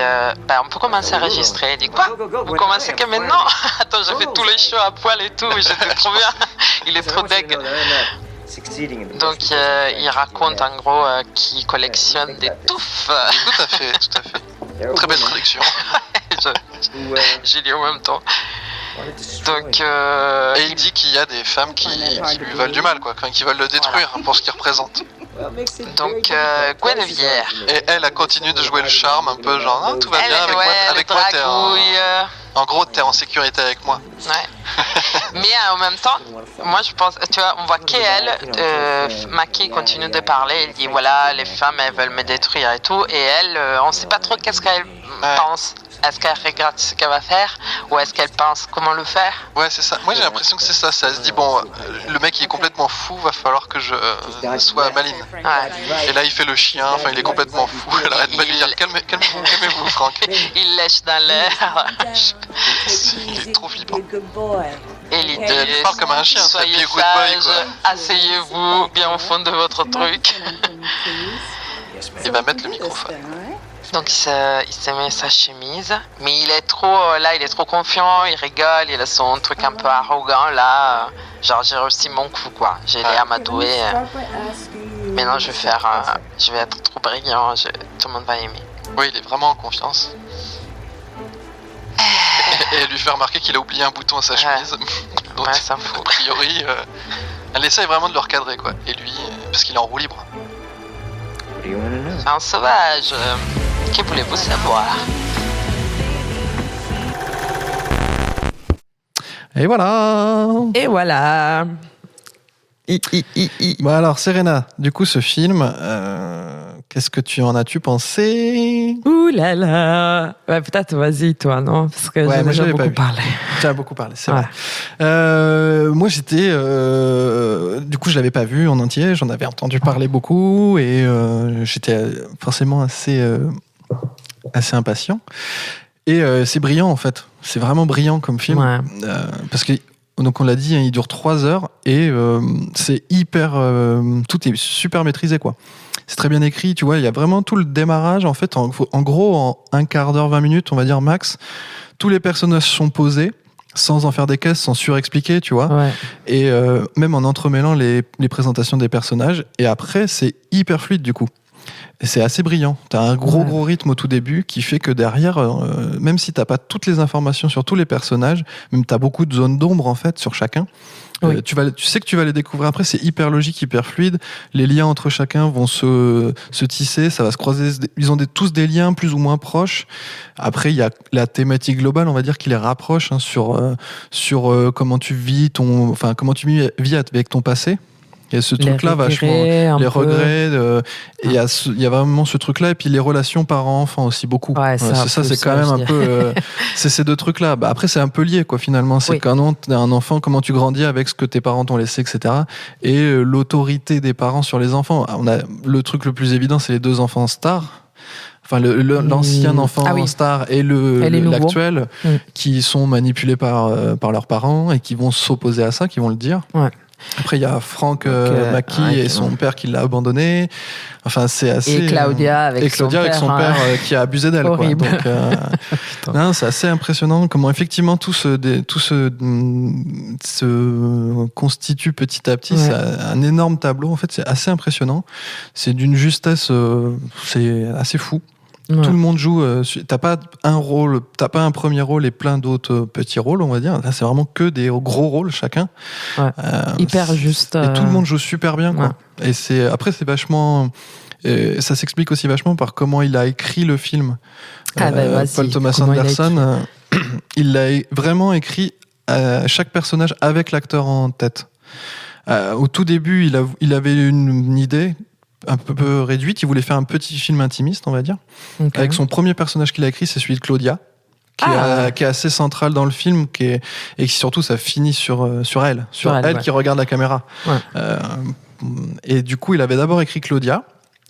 on peut commencer à enregistrer. Elle dit quoi? Vous commencez que maintenant? Attends, j'ai fait tous les shows à poil et tout, j'étais trop bien. Il est trop deg. Donc il raconte en gros qu'il collectionne des touffes. Tout à fait. Très belle traduction. J'ai lu en même temps. Donc, et il dit qu'il y a des femmes qui lui veulent du mal, quoi, qui veulent le détruire pour ce qu'il représente. Donc Guinevere. Et elle a continué de jouer le charme, un peu genre tout va bien avec moi t'es en gros t'es en sécurité avec moi. Ouais. Mais en même temps, moi je pense, tu vois, on voit qu'elle, Mackie continue de parler, elle dit voilà les femmes elles veulent me détruire et tout, et elle, on sait pas trop qu'est-ce qu'elle pense. Est-ce qu'elle regrette ce qu'elle va faire ou est-ce qu'elle pense comment le faire? Ouais, c'est ça. Moi, j'ai l'impression que c'est ça. Ça se dit, bon, le mec, il est complètement fou, va falloir que je sois maline. Ouais. Et là, il fait le chien, enfin, il est complètement fou. Elle arrête pas de lui dire, calmez-vous, Franck. Il lèche dans l'air. Il est trop flippant. Et l'idée, il parle comme un chien, soyez sage, asseyez-vous bien au fond de votre truc. Il va mettre le microphone. Donc il se met sa chemise, mais il est trop confiant, il rigole, il a son truc un peu arrogant là, genre j'ai réussi mon coup quoi, j'ai l'air amadoué. Maintenant je vais être trop brillant, tout le monde va aimer. Oui, il est vraiment en confiance. Et elle lui fait remarquer qu'il a oublié un bouton à sa chemise. Donc, ça fout. A priori, elle essaye vraiment de le recadrer quoi. Et lui, parce qu'il est en roue libre. Un sauvage. Que voulez-vous savoir? Et voilà. Bon alors Serena, du coup ce film, qu'est-ce que tu en as-tu pensé? Ouh là là. Ouais, peut-être vas-y toi, non? Parce que Ouais, j'ai moi, déjà j'avais pas beaucoup vu. parlé. Tu as beaucoup parlé, c'est Ouais. vrai. Moi j'étais, du coup je l'avais pas vu en entier, j'en avais entendu parler beaucoup et j'étais forcément assez impatient. Et c'est brillant en fait, c'est vraiment brillant comme film. Ouais. Parce que donc on l'a dit, hein, il dure 3 heures et c'est hyper, tout est super maîtrisé quoi. C'est très bien écrit, tu vois. Il y a vraiment tout le démarrage en fait. En gros, en un quart d'heure, 20 minutes, on va dire max, tous les personnages sont posés sans en faire des caisses, sans surexpliquer, tu vois. Ouais. Et même en entremêlant les présentations des personnages. Et après, c'est hyper fluide du coup. Et c'est assez brillant. T'as un gros rythme au tout début qui fait que derrière, même si t'as pas toutes les informations sur tous les personnages, même t'as beaucoup de zones d'ombre en fait sur chacun. Oui. Tu sais que tu vas les découvrir après. C'est hyper logique, hyper fluide. Les liens entre chacun vont se tisser. Ça va se croiser. Ils ont tous des liens plus ou moins proches. Après, il y a la thématique globale, on va dire, qui les rapproche hein, sur comment tu vis comment tu vis avec ton passé. Il y a ce truc-là vachement, les regrets, et il y a vraiment ce truc-là, et puis les relations parents-enfants aussi beaucoup. Ouais, ça, c'est quand même un peu, c'est ces deux trucs-là. Bah, après, c'est un peu lié, quoi, finalement. C'est quand t'es un enfant, comment tu grandis avec ce que tes parents t'ont laissé, etc. Et l'autorité des parents sur les enfants. Le truc le plus évident, c'est les deux enfants stars. Enfin, l'ancien enfant star et l'actuel, qui sont manipulés par leurs parents et qui vont s'opposer à ça, qui vont le dire. Ouais. Après, il y a Frank Mackie et son père qui l'a abandonné. Enfin, c'est assez. Et Claudia avec son père qui a abusé d'elle. Horrible. Quoi. Donc, non, c'est assez impressionnant comment effectivement tout se constitue petit à petit. Ouais. C'est un énorme tableau. En fait, c'est assez impressionnant. C'est d'une justesse, c'est assez fou. Ouais. Tout le monde joue. T'as pas un premier rôle et plein d'autres petits rôles, on va dire. Là, c'est vraiment que des gros rôles chacun. Ouais. Hyper juste. Et tout le monde joue super bien, quoi. Ouais. Et après, c'est vachement. Ça s'explique aussi vachement par comment il a écrit le film. Paul Thomas Anderson, il l'a vraiment écrit chaque personnage avec l'acteur en tête. Au tout début, il avait une idée un peu réduite. Il voulait faire un petit film intimiste, on va dire. Okay. Avec son premier personnage qu'il a écrit, c'est celui de Claudia, qui est assez central dans le film, et qui surtout ça finit sur elle, qui regarde la caméra. Ouais. Et du coup, il avait d'abord écrit Claudia.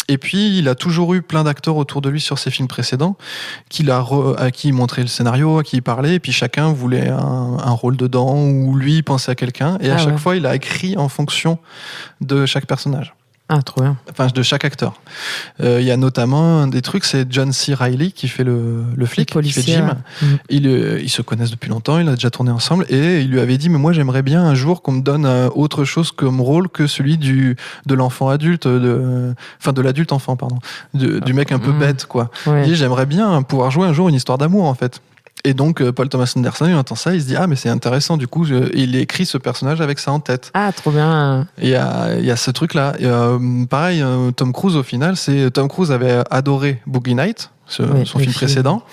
Et puis, il a toujours eu plein d'acteurs autour de lui sur ses films précédents, à qui il montrait le scénario, à qui il parlait, et puis chacun voulait un rôle dedans, ou lui il pensait à quelqu'un, et à chaque fois, il a écrit en fonction de chaque personnage. Ah, trop bien. Enfin, de chaque acteur. Il y a notamment un des trucs, c'est John C. Reilly qui fait le flic, qui fait Jim. Ils se connaissent depuis longtemps, il a déjà tourné ensemble, et il lui avait dit, mais moi j'aimerais bien un jour qu'on me donne autre chose comme rôle que celui de l'enfant adulte, de l'adulte enfant, pardon, du mec un peu bête, quoi. Ouais. Il dit, j'aimerais bien pouvoir jouer un jour une histoire d'amour, en fait. Et donc, Paul Thomas Anderson, il entend ça, il se dit, mais c'est intéressant, du coup, il écrit ce personnage avec ça en tête. Ah, trop bien. Il y a ce truc-là. Et, pareil, Tom Cruise, au final, Tom Cruise avait adoré Boogie Nights, son film précédent.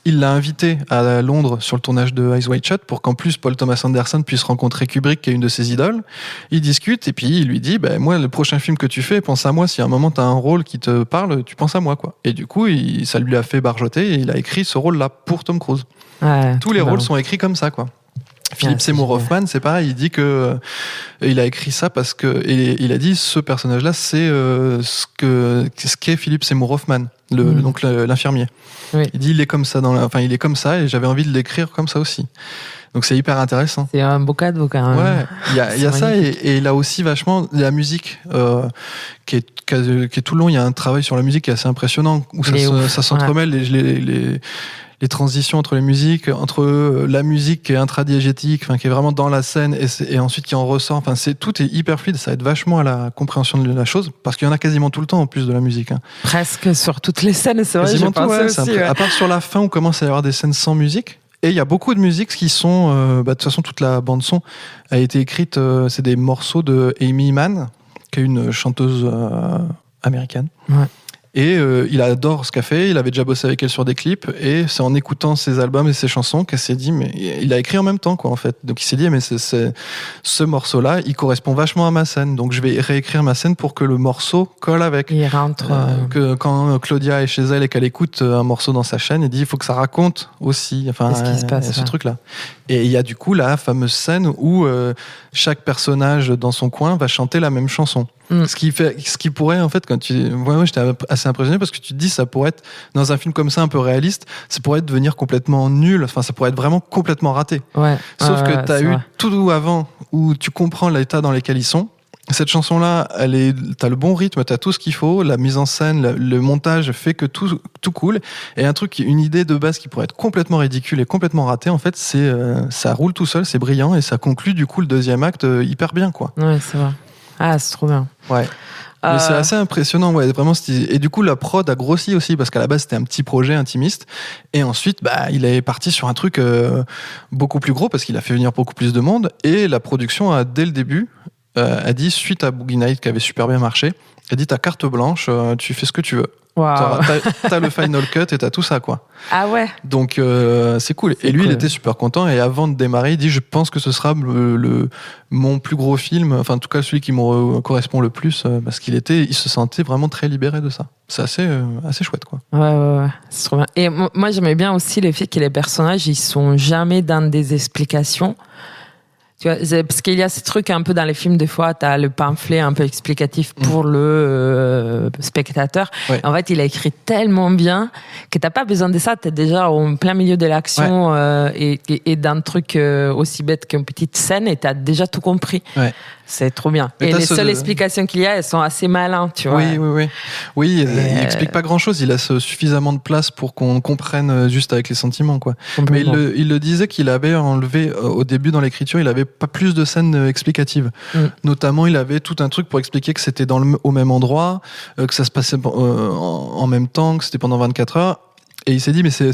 Il l'a invité à Londres sur le tournage de Eyes Wide Shut pour qu'en plus Paul Thomas Anderson puisse rencontrer Kubrick, qui est une de ses idoles. Ils discutent et puis il lui dit, moi, le prochain film que tu fais, pense à moi. Si à un moment t'as un rôle qui te parle, tu penses à moi, quoi. Et du coup, ça lui a fait barjoter et il a écrit ce rôle-là pour Tom Cruise. Ouais, tous les rôles sont écrits comme ça, quoi. Philippe Seymour Hoffman, c'est pareil, il dit que il a écrit ça parce que il a dit ce personnage-là, c'est ce qu'est Philippe Seymour Hoffman, donc l'infirmier. Oui. Il dit il est comme ça il est comme ça et j'avais envie de l'écrire comme ça aussi. Donc c'est hyper intéressant. C'est un beau cadeau quand même. Ouais, il y a ça et il a aussi vachement la musique qui est tout le long. Il y a un travail sur la musique qui est assez impressionnant où ça s'entremêle les transitions entre les musiques, entre la musique qui est intradiégétique, qui est vraiment dans la scène et ensuite qui en ressort. Tout est hyper fluide, ça aide vachement à la compréhension de la chose parce qu'il y en a quasiment tout le temps en plus de la musique. Hein. Presque sur toutes les scènes, c'est vrai. Quasiment tout, aussi. À part sur la fin où commence à y avoir des scènes sans musique. Et il y a beaucoup de musiques qui sont... de toute façon, toute la bande-son a été écrite... c'est des morceaux de Amy Mann, qui est une chanteuse américaine. Ouais. Et il adore ce qu'elle fait, il avait déjà bossé avec elle sur des clips, et c'est en écoutant ses albums et ses chansons qu'elle s'est dit, mais il a écrit en même temps, quoi, en fait. Donc il s'est dit, mais ce morceau-là, il correspond vachement à ma scène, donc je vais réécrire ma scène pour que le morceau colle avec. Il rentre. Que quand Claudia est chez elle et qu'elle écoute un morceau dans sa chaîne, il dit, il faut que ça raconte aussi, enfin, ce qui se passe, ce truc-là. Et il y a du coup la fameuse scène où chaque personnage dans son coin va chanter la même chanson. Ce qui pourrait, en fait, quand moi j'étais assez impressionné parce que tu te dis, ça pourrait être, dans un film comme ça, un peu réaliste, ça pourrait devenir complètement nul, enfin, ça pourrait être vraiment complètement raté. Ouais. Sauf que t'as eu vrai. tout avant où tu comprends l'état dans lequel ils sont. Cette chanson-là, t'as le bon rythme, t'as tout ce qu'il faut, la mise en scène, le montage fait que tout coule. Et une idée de base qui pourrait être complètement ridicule et complètement ratée, en fait, ça roule tout seul, c'est brillant et ça conclut du coup le deuxième acte hyper bien, quoi. Ouais, c'est vrai. Ah, c'est trop bien. Ouais. Mais c'est assez impressionnant, ouais, vraiment. Et du coup, la prod a grossi aussi parce qu'à la base c'était un petit projet intimiste, et ensuite, il est parti sur un truc beaucoup plus gros parce qu'il a fait venir beaucoup plus de monde, et la production a dès le début a dit, suite à Boogie Night qui avait super bien marché, a dit t'as carte blanche, tu fais ce que tu veux. Wow. T'as le final cut et t'as tout ça, quoi. Ah ouais. Donc c'est cool. Et lui, il était super content. Et avant de démarrer, il dit, je pense que ce sera mon plus gros film, enfin en tout cas celui qui me correspond le plus, parce il se sentait vraiment très libéré de ça. C'est assez chouette, quoi. Ouais, c'est trop bien. Et moi, j'aimais bien aussi le fait que les personnages, ils sont jamais dans des explications. Tu vois, parce qu'il y a ces trucs un peu dans les films, des fois, t'as le pamphlet un peu explicatif pour le spectateur. Ouais. En fait, il a écrit tellement bien que t'as pas besoin de ça, t'es déjà au plein milieu de l'action, et d'un truc aussi bête qu'une petite scène, et t'as déjà tout compris. Ouais. C'est trop bien. Mais et les seules explications qu'il y a, elles sont assez malins, tu vois. Oui, il explique pas grand-chose. Il laisse suffisamment de place pour qu'on comprenne juste avec les sentiments, quoi. Mais il le disait qu'il avait enlevé au début dans l'écriture, il avait pas plus de scènes explicatives. Notamment, il avait tout un truc pour expliquer que c'était au même endroit, que ça se passait en même temps, que c'était pendant 24 heures. Et il s'est dit, mais c'est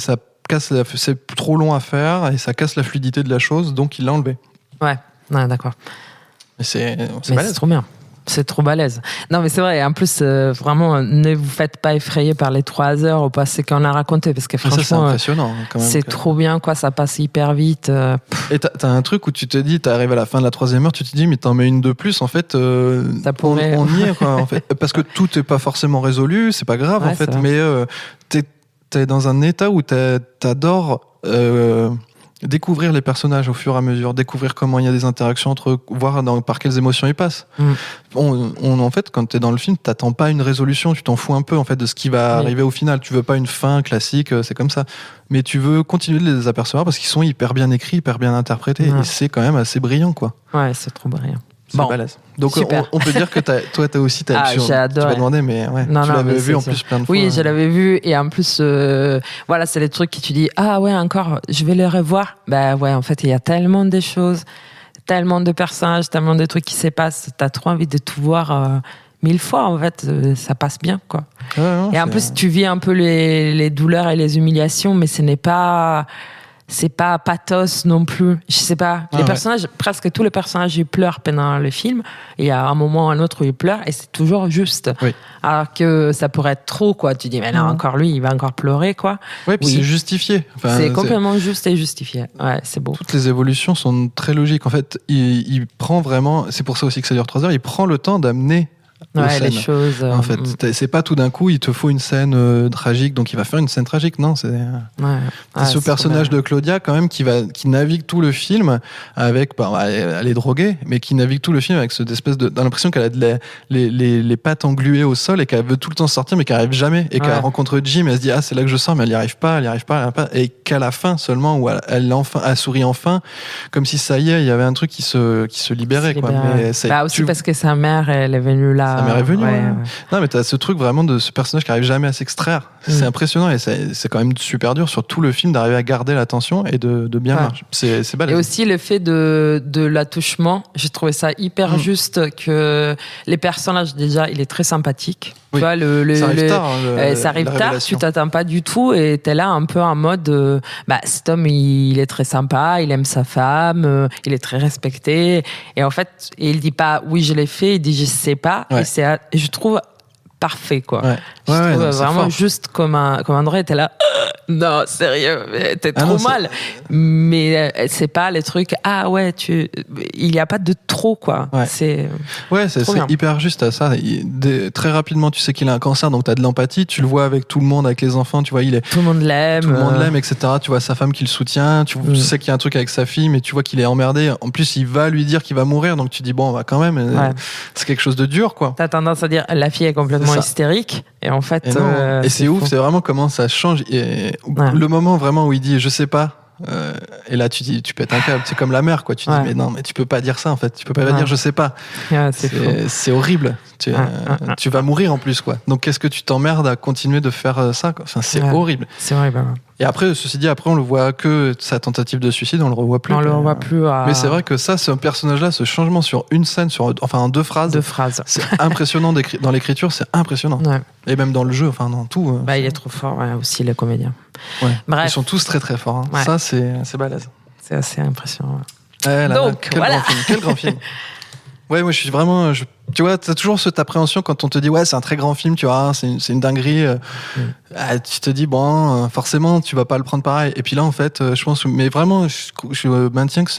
trop long à faire et ça casse la fluidité de la chose, donc il l'a enlevé. Ouais, d'accord. Mais c'est balèze. C'est trop bien. C'est trop balèze. Non, mais c'est vrai. En plus, vraiment, ne vous faites pas effrayer par les 3 heures au passé qu'on a raconté, parce que franchement, ça, c'est impressionnant, quand même, c'est trop bien, quoi. Ça passe hyper vite. Et t'as un truc où tu te dis, t'arrives à la fin de la 3e heure, tu te dis, mais t'en mets une de plus, en fait. Ça pourrait. On y est, quoi, en fait. Parce que tout est pas forcément résolu, c'est pas grave, en fait. Mais t'es dans un état où t'adores découvrir les personnages au fur et à mesure, découvrir comment il y a des interactions entre eux, voir par quelles émotions ils passent. En fait, quand t'es dans le film, t'attends pas une résolution, tu t'en fous un peu, en fait, de ce qui va arriver au final. Tu veux pas une fin classique, c'est comme ça. Mais tu veux continuer de les apercevoir parce qu'ils sont hyper bien écrits, hyper bien interprétés, et c'est quand même assez brillant, quoi. Ouais, c'est trop brillant. C'est balèze. Donc on peut dire que toi t'as aussi j'ai adoré. Tu m'as demandé, mais ouais, tu l'avais vu en plus plein de fois. Oui, je l'avais vu, et en plus voilà, c'est les trucs que tu dis, ah ouais, encore je vais les revoir. Bah ouais, en fait il y a tellement de choses, tellement de personnages, tellement de trucs qui se passent, t'as trop envie de tout voir 1000 fois, en fait. Ça passe bien, quoi. Et en plus tu vis un peu les douleurs et les humiliations, mais c'est pas pathos non plus. Je sais pas. Les personnages, presque tous les personnages, ils pleurent pendant le film. Et il y a un moment ou un autre où ils pleurent, et c'est toujours juste. Oui. Alors que ça pourrait être trop, quoi. Tu dis, mais là, encore lui, il va encore pleurer, quoi. Ouais, puis c'est justifié. Enfin, c'est complètement juste et justifié. Ouais, c'est beau. Toutes les évolutions sont très logiques. En fait, il prend vraiment, c'est pour ça aussi que ça dure 3 heures, il prend le temps d'amener les choses. En fait, c'est pas tout d'un coup, il te faut une scène tragique, donc il va faire une scène tragique. Non, c'est ce personnage de Claudia, quand même, qui navigue tout le film avec, elle est droguée, mais qui navigue tout le film avec cette espèce de, dans l'impression qu'elle a les pattes engluées au sol et qu'elle veut tout le temps sortir, mais qu'elle arrive jamais. Et qu'elle rencontre Jim, elle se dit, ah, c'est là que je sors, mais elle n'y arrive pas. Et qu'à la fin seulement, où elle sourit enfin, comme si ça y est, il y avait un truc qui se libérait, quoi. Mais aussi parce que sa mère, elle est venue là. Sa mère est venue. Non, mais t'as ce truc vraiment de ce personnage qui arrive jamais à s'extraire. C'est impressionnant, et c'est quand même super dur sur tout le film d'arriver à garder l'attention et de bien marcher. C'est balèze. Et aussi le fait de l'attouchement, j'ai trouvé ça hyper juste, que les personnages, déjà, il est très sympathique. Oui. Tu vois, ça arrive tard, tu t'attends pas du tout, et t'es là un peu en mode cet homme, il est très sympa, il aime sa femme, il est très respecté, et en fait, il dit pas oui je l'ai fait, il dit je sais pas, et je trouve parfait, quoi. Ouais. Je Ouais, trouve non, c'est vraiment fort. juste comme un endroit, t'es là, non, sérieux, t'es Ah trop non, c'est- mal. Mais c'est pas les trucs, ah ouais, il n'y a pas de trop, quoi. Ouais. C'est Ouais, c'est Trop bien. hyper juste à ça. Très rapidement, tu sais qu'il a un cancer, donc tu as de l'empathie. Tu le vois avec tout le monde, avec les enfants. Tu vois, tout le monde l'aime. tout le monde l'aime, etc. Tu vois sa femme qui le soutient. Tu sais qu'il y a un truc avec sa fille, mais tu vois qu'il est emmerdé. En plus, il va lui dire qu'il va mourir, donc tu dis bon, bah quand même, Ouais. c'est quelque chose de dur, quoi. T'as tendance à dire la fille est complètement C'est ça. hystérique, et en fait, Et, non. Et c'est ouf, faux. c'est vraiment comment ça change. Et Ouais. le moment vraiment où il dit je sais pas. Et là, tu dis, tu pètes un câble. C'est comme la mère, quoi. Tu Ouais. dis, mais non, mais tu peux pas dire ça, en fait. Tu peux pas Ouais. dire je sais pas. Ouais, c'est faux. C'est horrible. Tu vas mourir en plus, quoi. Donc, qu'est-ce que tu t'emmerdes à continuer de faire ça, quoi. Enfin, c'est Ouais. horrible. C'est horrible. Ouais. Et après, ceci dit, après, on le voit que sa tentative de suicide, on le revoit plus. On le revoit plus à Mais c'est vrai que ça, ce personnage-là, ce changement sur une scène, enfin, en 2 phrases, deux phrases. c'est impressionnant dans l'écriture, c'est impressionnant. Ouais. Et même dans le jeu, enfin, dans tout. Bah, il est trop fort, ouais, aussi, les comédiens. Ouais. Bref. Ils sont tous très très forts. Hein. Ouais. Ça, c'est balèze. C'est assez impressionnant. Ouais. Ouais, là, Donc, quel voilà. grand film, quel grand film. Ouais, moi je suis vraiment. Tu vois, t'as toujours cette appréhension quand on te dit ouais, c'est un très grand film, tu vois, c'est une dinguerie. Tu te dis bon, forcément, tu vas pas le prendre pareil. Et puis là, en fait, je pense, mais vraiment, je maintiens que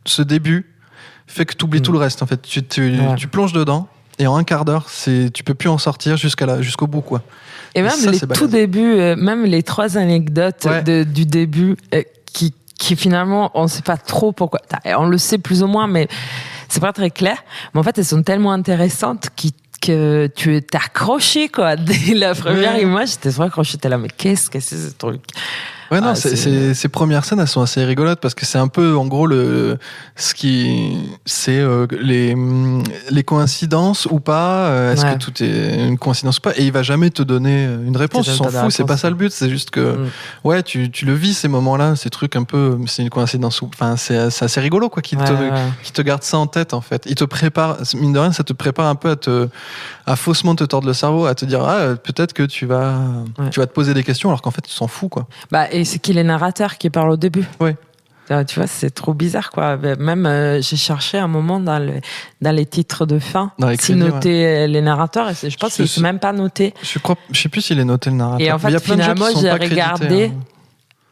ce début fait que tu oublies tout le reste. En fait, tu plonges dedans et en un quart d'heure, tu peux plus en sortir jusqu'au bout, quoi. Et même ça, les c'est tout balèze. débuts, même les 3 anecdotes Ouais. du début, qui finalement, on sait pas trop pourquoi. On le sait plus ou moins, mais c'est pas très clair. Mais en fait, elles sont tellement intéressantes que tu es accroché, quoi. Dès la première Ouais. image, j'étais trop accroché. T'es là, mais qu'est-ce que c'est ce truc? Ouais, non, Ah, ces premières scènes, elles sont assez rigolotes parce que c'est un peu, en gros, c'est les coïncidences ou pas. Est-ce Ouais. que tout est une coïncidence ou pas? Et il va jamais te donner une réponse. te Il donne s'en pas de fout. C'est réponse. pas ça le but. C'est juste que, ouais, tu le vis ces moments-là, ces trucs un peu, c'est une coïncidence ou, enfin, c'est assez rigolo, quoi, qui te garde ça en tête, en fait. Il te prépare, mine de rien, ça te prépare un peu à faussement te tordre le cerveau, à te dire, peut-être que tu vas te poser des questions alors qu'en fait, tu s'en fous, quoi. Bah, et c'est qui les narrateurs qui parlent au début. Ouais. Tu vois, c'est trop bizarre, quoi. Même, j'ai cherché un moment dans les titres de fin, Dans les si crédits, noter les narrateurs, et je pense qu'ils ne sont même pas notés. Je sais plus s'il est noté le narrateur. Et en fait, Mais il y a plein de jeux finalement, qui sont j'ai pas crédités, regardé, hein.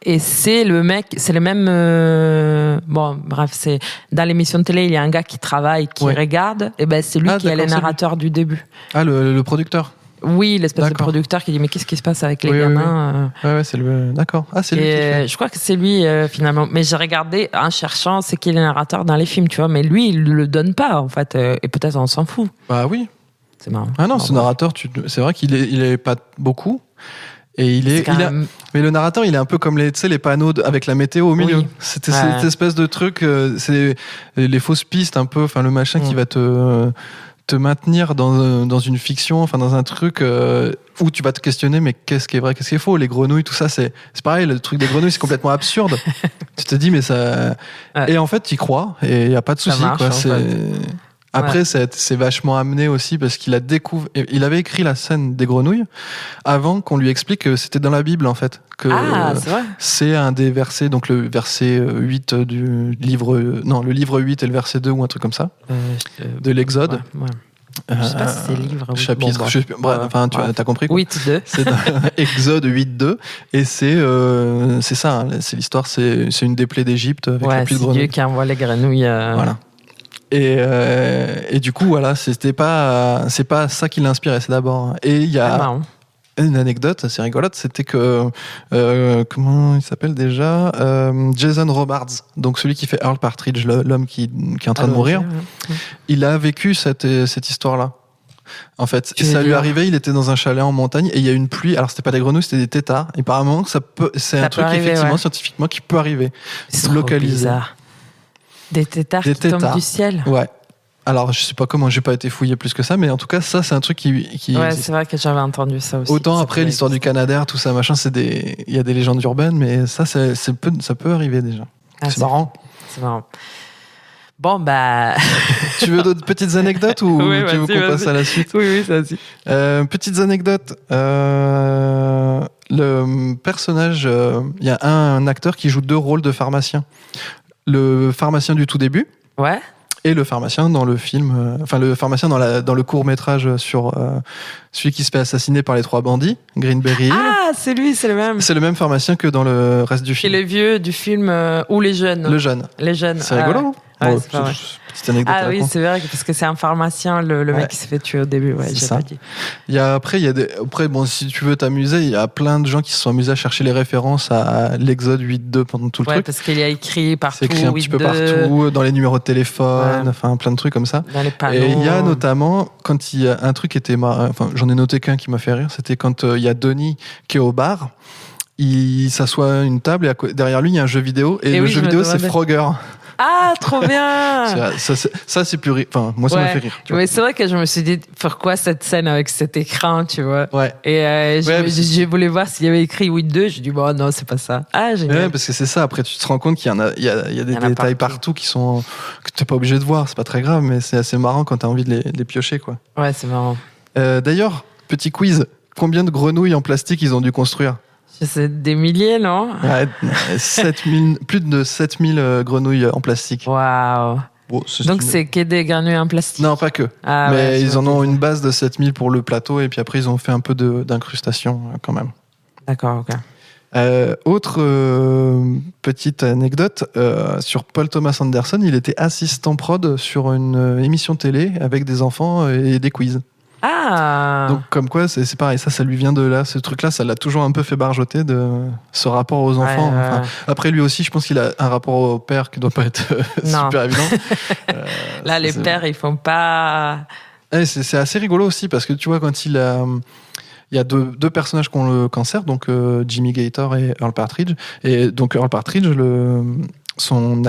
et c'est le même. Bon, bref, c'est dans l'émission de télé, il y a un gars qui travaille, qui Ouais. regarde, et ben c'est lui qui est d'accord, le c'est lui. narrateur du début. Ah, le producteur. Oui, l'espèce de D'accord. producteur qui dit mais qu'est-ce qui se passe avec les Oui, oui, gamins Ouais, c'est le. D'accord. Ah, c'est lui qui Et fait. je crois que c'est lui finalement. Mais j'ai regardé en cherchant c'est qui est le narrateur dans les films, tu vois. Mais lui, il le donne pas en fait. Et peut-être on s'en fout. Bah oui. C'est marrant. Ah non, Bon, ce narrateur, c'est vrai qu'il est pas beaucoup. Et c'est quand même- mais le narrateur, il est un peu comme les panneaux avec la météo au milieu. Oui. C'était Ouais. cette espèce de truc, c'est les fausses pistes un peu, enfin le machin qui va te maintenir dans une fiction, enfin dans un truc où tu vas te questionner, mais qu'est-ce qui est vrai, qu'est-ce qui est faux? Les grenouilles, tout ça, c'est pareil, le truc des grenouilles, c'est complètement absurde. Tu te dis, mais ça. Ouais. Et en fait, tu y crois, et il n'y a pas de Ça souci, marche, quoi. en fait. Après, c'est vachement amené aussi parce qu'il il avait écrit la scène des grenouilles avant qu'on lui explique que c'était dans la Bible, en fait. Que Ah, c'est vrai. c'est un des versets, donc le verset 8 du livre, non, le livre 8 et le verset 2 ou un truc comme ça, de l'Exode. Ouais. Je sais pas si c'est livre. Oui. Chapitre, Bon, je sais plus. Bref, enfin, tu as compris, quoi. 8-2. C'est dans Exode 8.2 et c'est ça, hein, c'est l'histoire, c'est une des plaies d'Égypte avec la Ouais, pluie de c'est grenouilles. Dieu qui envoie les grenouilles. Voilà. Et du coup, voilà, c'est pas ça qui l'inspirait, c'est d'abord. Et il y Ah, a marrant. une anecdote assez rigolote, c'était que comment il s'appelle déjà, Jason Robards, donc celui qui fait Earl Partridge, l'homme qui est en train de mourir, il a vécu cette histoire-là. En fait, Tu veux ça lui dire arrivait, il était dans un chalet en montagne et il y a une pluie. Alors c'était pas des grenouilles, c'était des têtards. Et apparemment, c'est un Ça truc peut arriver, effectivement ouais. scientifiquement qui peut arriver. C'est trop Localisé. bizarre. Des têtards Des qui tombent têtards. du ciel. Ouais. Alors je sais pas comment, j'ai pas été fouillé plus que ça, mais en tout cas ça c'est un truc qui Ouais, existe. c'est vrai que j'avais entendu ça aussi. Autant Ça après peut l'histoire du exister. Canadair, tout ça machin, il y a des légendes urbaines, mais ça ça peut arriver déjà. Ah, c'est marrant. C'est marrant. Bon, bah. Tu veux d'autres petites anecdotes ou Oui, tu veux vas-y, qu'on passe vas-y. à la suite? Oui, ça aussi. Petites anecdotes. Le personnage, il y a un acteur qui joue 2 rôles de pharmacien. Le pharmacien du tout début Ouais. Et le pharmacien dans le film, le pharmacien dans le court-métrage sur celui qui se fait assassiner par les 3 bandits, Greenberry Hill. Ah, c'est lui, c'est le même. C'est le même pharmacien que dans le reste du C'est film. le vieux du film ou les jeunes. Le jeune. Les jeunes. C'est rigolo, ouais. hein. Ouais, Bon, c'est pas vrai. petite anecdote à Ah la oui, con. c'est vrai, parce que c'est un pharmacien, le Ouais. mec qui s'est fait tuer au début. Ouais, C'est j'ai ça. pas dit. Après, bon, si tu veux t'amuser, il y a plein de gens qui se sont amusés à chercher les références à l'Exode 8.2 pendant tout le Ouais, truc. parce qu'il y a écrit partout. C'est écrit un petit peu 8.2, partout, dans les numéros de téléphone, Ouais. enfin plein de trucs comme ça. Dans les panneaux. Et il y a notamment, quand il y a un truc qui était marrant, enfin j'en ai noté qu'un qui m'a fait rire, c'était quand il y a Donnie qui est au bar, il s'assoit à une table et derrière lui il y a un jeu vidéo, et le oui, jeu je me vidéo c'est demandais. Frogger. Ah, trop bien. Ça c'est plus rire, enfin moi ça m'a Ouais. fait rire. Tu vois. Mais c'est vrai que je me suis dit, pourquoi cette scène avec cet écran, tu vois. Ouais. Et Ouais, j'ai voulu voir s'il y avait écrit 8.2. J'ai dit, bon, non, c'est pas ça. Ah, génial. Ouais, parce que c'est ça, après tu te rends compte qu'il y en a, il y a des en a détails partout. partout qui sont, que t'es pas obligé de voir, c'est pas très grave, mais c'est assez marrant quand t'as envie de les piocher, quoi. Ouais, c'est marrant. D'ailleurs, petit quiz, combien de grenouilles en plastique ils ont dû construire? Je sais, des milliers, non? Ouais, 7000, plus de 7000 grenouilles en plastique. Waouh. Bon, Donc, c'est que des grenouilles en plastique. Non, pas que. Ah, mais ouais, ils je en vois. ont une base de 7000 pour le plateau, et puis après, ils ont fait un peu d'incrustation quand même. D'accord, ok. Autre petite anecdote, sur Paul Thomas Anderson, il était assistant prod sur une émission télé avec des enfants et des quiz. Ah. Donc comme quoi, c'est pareil, ça lui vient de là, ce truc-là, ça l'a toujours un peu fait barjoter de ce rapport aux enfants. Ouais, ouais, Enfin, ouais. après, lui aussi, je pense qu'il a un rapport au père qui doit pas être Non. super évident. Là, les c'est- pères, ils font pas. Ouais, c'est assez rigolo aussi parce que tu vois, quand il y a deux personnages qui ont le cancer, donc Jimmy Gator et Earl Partridge. Et donc Earl Partridge,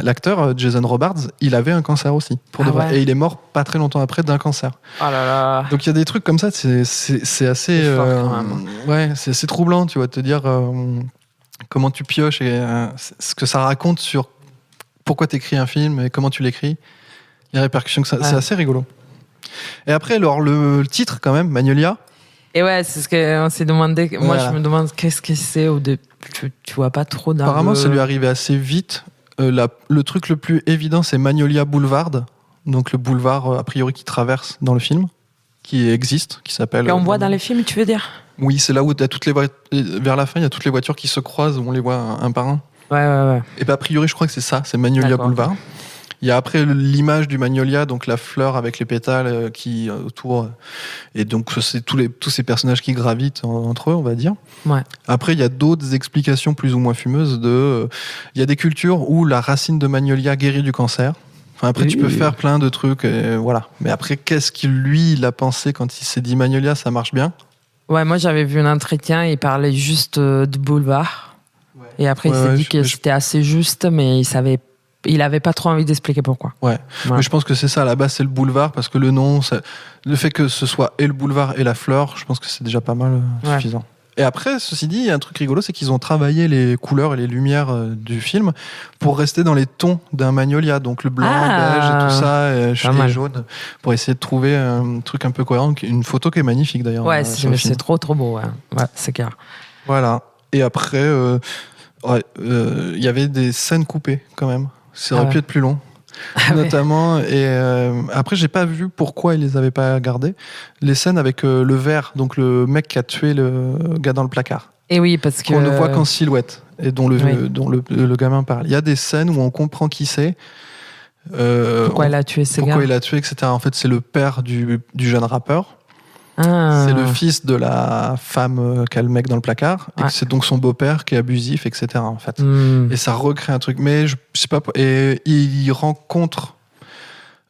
l'acteur Jason Robards, il avait un cancer aussi, pour de Ah vrai. ouais. Et il est mort pas très longtemps après d'un cancer. Oh là là. Donc il y a des trucs comme ça, c'est assez, C'est fort, quand même. ouais, c'est assez troublant, tu vois, de te dire comment tu pioches et ce que ça raconte sur pourquoi tu écris un film et comment tu l'écris, les répercussions que ça, c'est Ouais. assez rigolo. Et après, alors le titre quand même, Magnolia. Et ouais, c'est ce qu'on s'est demandé. Moi, Voilà. je me demande qu'est-ce que c'est. Tu vois pas trop dans Apparemment, le- ça lui est arrivé assez vite. Le truc le plus évident, c'est Magnolia Boulevard, donc le boulevard a priori qui traverse dans le film, qui existe, qui s'appelle. Qu'on voit dans les films, tu veux dire? Oui, c'est là où t'as toutes les vers la fin, il y a toutes les voitures qui se croisent, où on les voit un par un. Ouais, ouais, ouais. Et bah, a priori, je crois que c'est ça, c'est Magnolia D'accord. Boulevard. Il y a après l'image du magnolia, donc la fleur avec les pétales qui autour, et donc c'est tous ces personnages qui gravitent entre eux, on va dire. Ouais. Après, il y a d'autres explications plus ou moins fumeuses il y a des cultures où la racine de magnolia guérit du cancer. Enfin, après, tu peux faire plein de trucs, voilà. Mais après, qu'est-ce qu'il lui il a pensé quand il s'est dit magnolia, ça marche bien? Ouais, moi, j'avais vu un entretien, il parlait juste de boulevard. Et après, il Ouais, s'est ouais, dit que c'était assez juste, mais il avait pas trop envie d'expliquer pourquoi. Ouais. Mais je pense que c'est ça, à la base, c'est le boulevard, parce que le nom, le fait que ce soit et le boulevard et la fleur, je pense que c'est déjà pas mal Ouais. suffisant. Et après, ceci dit, il y a un truc rigolo, c'est qu'ils ont travaillé les couleurs et les lumières du film pour rester dans les tons d'un magnolia, donc le blanc, Ah. beige et tout ça, et mal. jaune, pour essayer de trouver un truc un peu cohérent, une photo qui est magnifique d'ailleurs. Ouais, sur le film. c'est trop, trop beau. Ouais, c'est clair. Voilà. Et après, il y avait des scènes coupées quand même. Ça aurait Ah ouais. pu être plus long. Ah ouais. Notamment, et après, j'ai pas vu pourquoi ils les avaient pas gardées. Les scènes avec le verre, donc le mec qui a tué le gars dans le placard, Et oui, parce que. qu'on ne voit qu'en silhouette et dont Oui. dont le gamin parle. Il y a des scènes où on comprend qui c'est. Pourquoi il a tué ces pourquoi gars? il a tué, etc. En fait, c'est le père du jeune rappeur. Ah. C'est le fils de la femme qu'a le mec dans le placard. Et Ouais. c'est donc son beau-père qui est abusif, etc. En fait. Hmm. Et ça recrée un truc. Mais je sais pas. Et il rencontre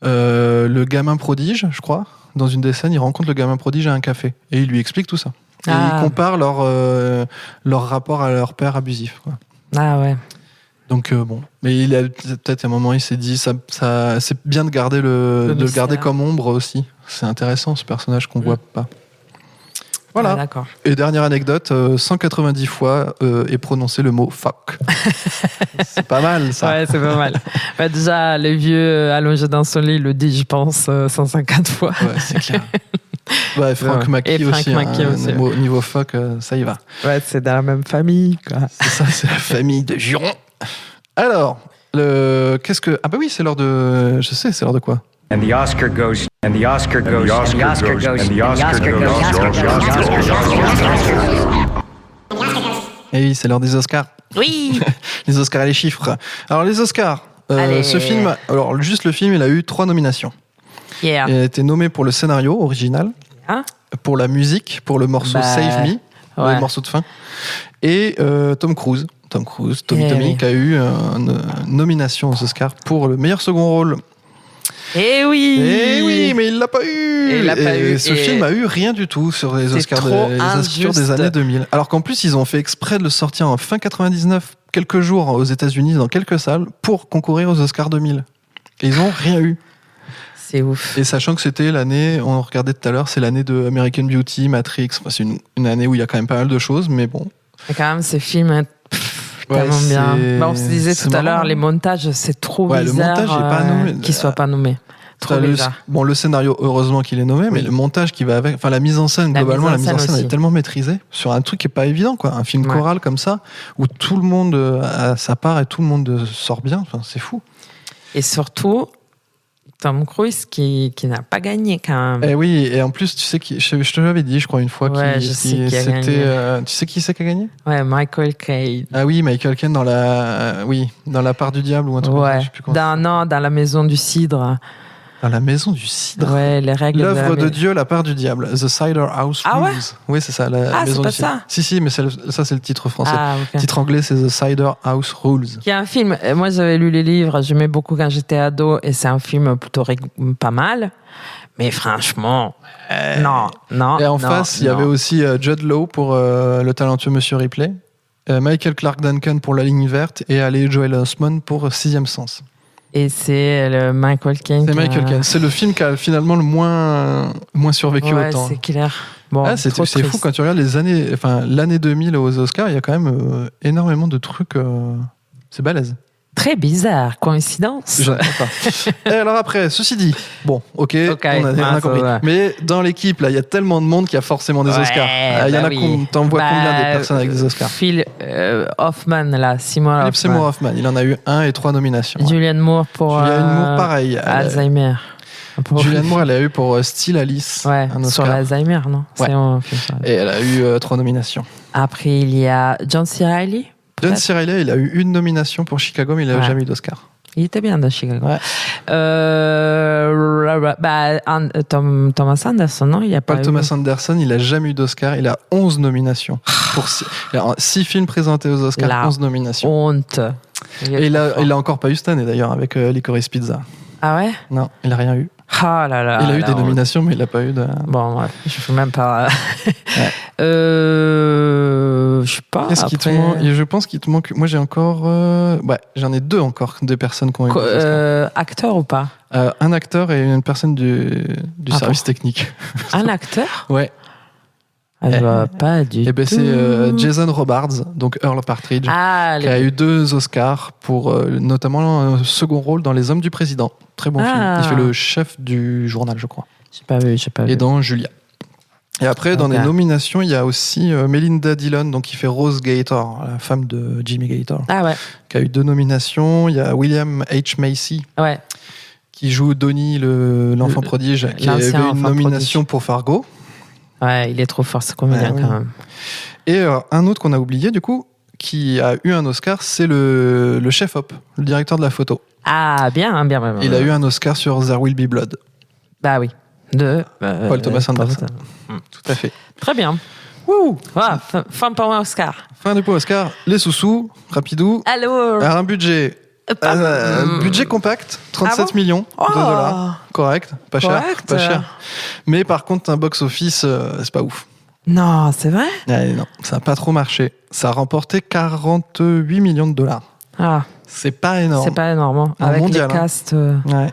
le gamin prodige, je crois. Dans une des scènes, il rencontre le gamin prodige à un café. Et il lui explique tout ça. Et Ah. il compare leur rapport à leur père abusif, quoi. Ah ouais. Donc bon. Mais il a peut-être à un moment, il s'est dit ça c'est bien de garder de le mystère. garder comme ombre aussi. C'est intéressant ce personnage qu'on voit pas. Voilà. Ah, d'accord. Et dernière anecdote, 190 fois est prononcé le mot fuck. C'est pas mal ça. Ouais, c'est pas mal. Bah, déjà, le vieux allongé dans son lit le dit, je pense, 150 fois. Ouais, c'est clair. Ouais, Frank Ouais. Mackie Et Frank aussi. Mackie aussi. Niveau fuck, ça y va. Ouais, c'est dans la même famille, quoi. C'est ça, c'est la famille de jurons. Alors, Qu'est-ce que... Ah bah oui, c'est l'heure de... Je sais, c'est l'heure de quoi? And the Oscar goes. And the Oscar goes. And the Oscar goes. And the Oscar goes. Eh oui, c'est l'heure des Oscars. Oui. Les Oscars et les chiffres. Alors les Oscars, Allez. ce film, alors juste le film, il a eu 3 nominations. Yeah. Il a été nommé pour le scénario original, Hein? pour la musique, pour le morceau Bah, Save Me, ouais. le morceau de fin, et Tommy, Eh oui. qui a eu une nomination aux Oscars pour le meilleur second rôle. Eh oui. Eh oui, mais il l'a pas eu. Et il l'a pas eu. Ce Et film a eu rien du tout sur les c'est Oscars, trop les Oscars des injuste. années 2000. Alors qu'en plus, ils ont fait exprès de le sortir en fin 99, quelques jours aux États-Unis, dans quelques salles, pour concourir aux Oscars 2000. Et ils ont rien eu. C'est ouf. Et sachant que c'était l'année, on regardait tout à l'heure, c'est l'année de American Beauty, Matrix. Enfin, c'est une année où il y a quand même pas mal de choses, mais bon. Et quand même, ce film, tellement c'est- bien. Bah, on se disait c'est tout à marrant. l'heure, les montages, c'est trop Ouais, le bizarre montage est pas nommé. qu'il soit pas nommé. Trop T'as le, bizarre. bon, le scénario, heureusement qu'il est nommé, mais Oui. le montage qui va avec, enfin la mise en scène, globalement, la mise en scène aussi. est tellement maîtrisée sur un truc qui est pas évident, quoi. Un film Ouais. choral comme ça, où tout le monde a sa part et tout le monde sort bien, enfin, c'est fou. Et surtout, Tom Cruise qui n'a pas gagné quand même. Et oui, et en plus, tu sais, je te l'avais dit, je crois, une fois, Ouais, je sais qui a gagné. tu sais qui c'est qui a gagné? Ouais, Michael Caine. Ah oui, Michael Caine dans dans la part du diable ou un truc comme ça, Ouais, je sais plus comment. dans la maison du cidre. Dans la maison du cidre. Ouais, les règles L'œuvre de la Dieu, la part du diable. The Cider House Ah ouais Rules. Oui, c'est ça. La Ah, c'est maison pas du cidre. ça. Si, mais ça, c'est le titre français. Ah, ok. Le titre anglais, c'est The Cider House Rules. Qui est un film, moi j'avais lu les livres, j'aimais beaucoup quand j'étais ado, et c'est un film plutôt pas mal. Mais franchement, non. Et en non, face, il y non. avait aussi Judd Law pour le talentueux Monsieur Ripley, Michael Clark Duncan pour La Ligne Verte et Ali Joel Osment pour Sixième Sens. Et c'est le Michael Caine. C'est Michael Caine. C'est le film qui a finalement le moins survécu Ouais, autant. c'est clair. Bon, Ah, c'est trop fou triste. quand tu regardes l'année 2000 aux Oscars, il y a quand même énormément de trucs. C'est balèze. Très bizarre, coïncidence. Je ne sais pas. Et alors après, ceci dit, bon, ok, Ok, on a compris. ouais. Mais dans l'équipe, là, il y a tellement de monde qu'il y a forcément des Ouais, Oscars. Il y en bah a oui. t'en vois combien des Bah, personnes avec des Oscars? Phil Hoffman, là, Simon Philip Hoffman. Seymour Hoffman, il en a eu 1 et 3 nominations. Julianne Moore pour Julianne Moore, pareil. Alzheimer. Pour- Julianne Moore, elle a eu pour Still Alice Ouais, un sur Oscar. l'Alzheimer, non? Ouais. C'est un film sur Et elle a eu 3 nominations. Après, il y a John C. Reilly. John peut-être. C. Reilly, il a eu 1 nomination pour Chicago, mais il n'a Ouais. jamais eu d'Oscar. Il était bien dans Chicago. Ouais. Thomas Anderson, non? Il y a pas Paul eu- Thomas Anderson, il n'a jamais eu d'Oscar. Il a 11 nominations. Il a 6 films présentés aux Oscars, La 11 nominations. Honte. Et il a encore pas eu cette année d'ailleurs avec Licorice Pizza. Ah ouais? Non, il n'a rien eu. Ah là là. Il a eu la des honte. nominations, mais il n'a pas eu de. Bon, bref, je ne peux même pas. Je sais pas. Qu'est-ce qui te après- manque? Et je pense qu'il te manque. Moi, j'ai encore. Ouais, j'en ai 2 encore, 2 personnes qui ont eu. Quoi, des Oscars. acteur ou pas? Un acteur et une personne du Ah service bon technique. Un acteur? Ouais. Ah, je vois pas du Et ben tout. c'est Jason Robards, donc Earl Partridge, Ah, qui a eu 2 Oscars pour notamment un second rôle dans Les Hommes du Président. Très bon film. Ah. Il fait le chef du journal, je crois. j'ai pas vu. Et dans Julia. Et après, dans Ok. les nominations, il y a aussi Melinda Dillon, donc qui fait Rose Gator, la femme de Jimmy Gator, Ah ouais, qui a eu 2 nominations. Il y a William H. Macy, ouais. qui joue Donnie, l'enfant prodige, qui avait l'ancien une enfant nomination pour Fargo. Ouais, il est trop fort ce comédien Ouais, quand oui. même. Et un autre qu'on a oublié, du coup, qui a eu un Oscar, c'est le chef-op, le directeur de la photo. Ah, bien. Il a eu un Oscar sur There Will Be Blood. Bah oui. De Paul Thomas Anderson. Tout à fait. Très bien. Wouh! Voilà, fin pour moi, Oscar. Fin du point Oscar. Les sous-sous, rapidou. Alors. Alors, un budget. Budget compact, 37 Ah bon millions de Oh. dollars. Correct, pas Correct. cher. Pas cher. Mais par contre, un box-office, c'est pas ouf. Non, c'est vrai? Ouais, non, ça n'a pas trop marché. Ça a remporté 48 millions de dollars. Ah, C'est pas énorme. c'est pas énorme. Hein. En Avec mondial, les hein. castes. Ouais.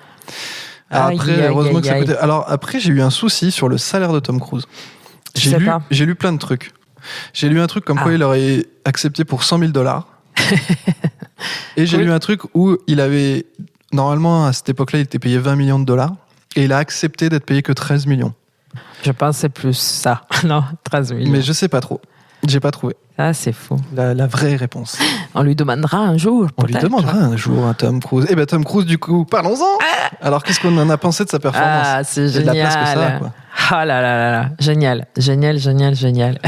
Aïe, Après, aïe, heureusement aïe, que ça aïe. coûtait. Alors après, j'ai eu un souci sur le salaire de Tom Cruise. Je sais pas. J'ai lu plein de trucs. J'ai lu un truc comme quoi Ah. il aurait accepté pour 100 000 dollars. Et j'ai Cool. lu un truc où il avait, normalement à cette époque-là, il était payé 20 millions de dollars. Et il a accepté d'être payé que 13 millions. Je pensais plus ça. Non, 13 000. Mais je sais pas trop. J'ai pas trouvé Ah, c'est fou. la vraie réponse. On lui demandera un jour. On lui peut-être. demandera un jour à Tom Cruise. Eh ben Tom Cruise, du coup, parlons-en. Alors, qu'est-ce qu'on en a pensé de sa performance? Ah, c'est Il y a de la place que ça, génial. quoi. Ah là là là là. Génial.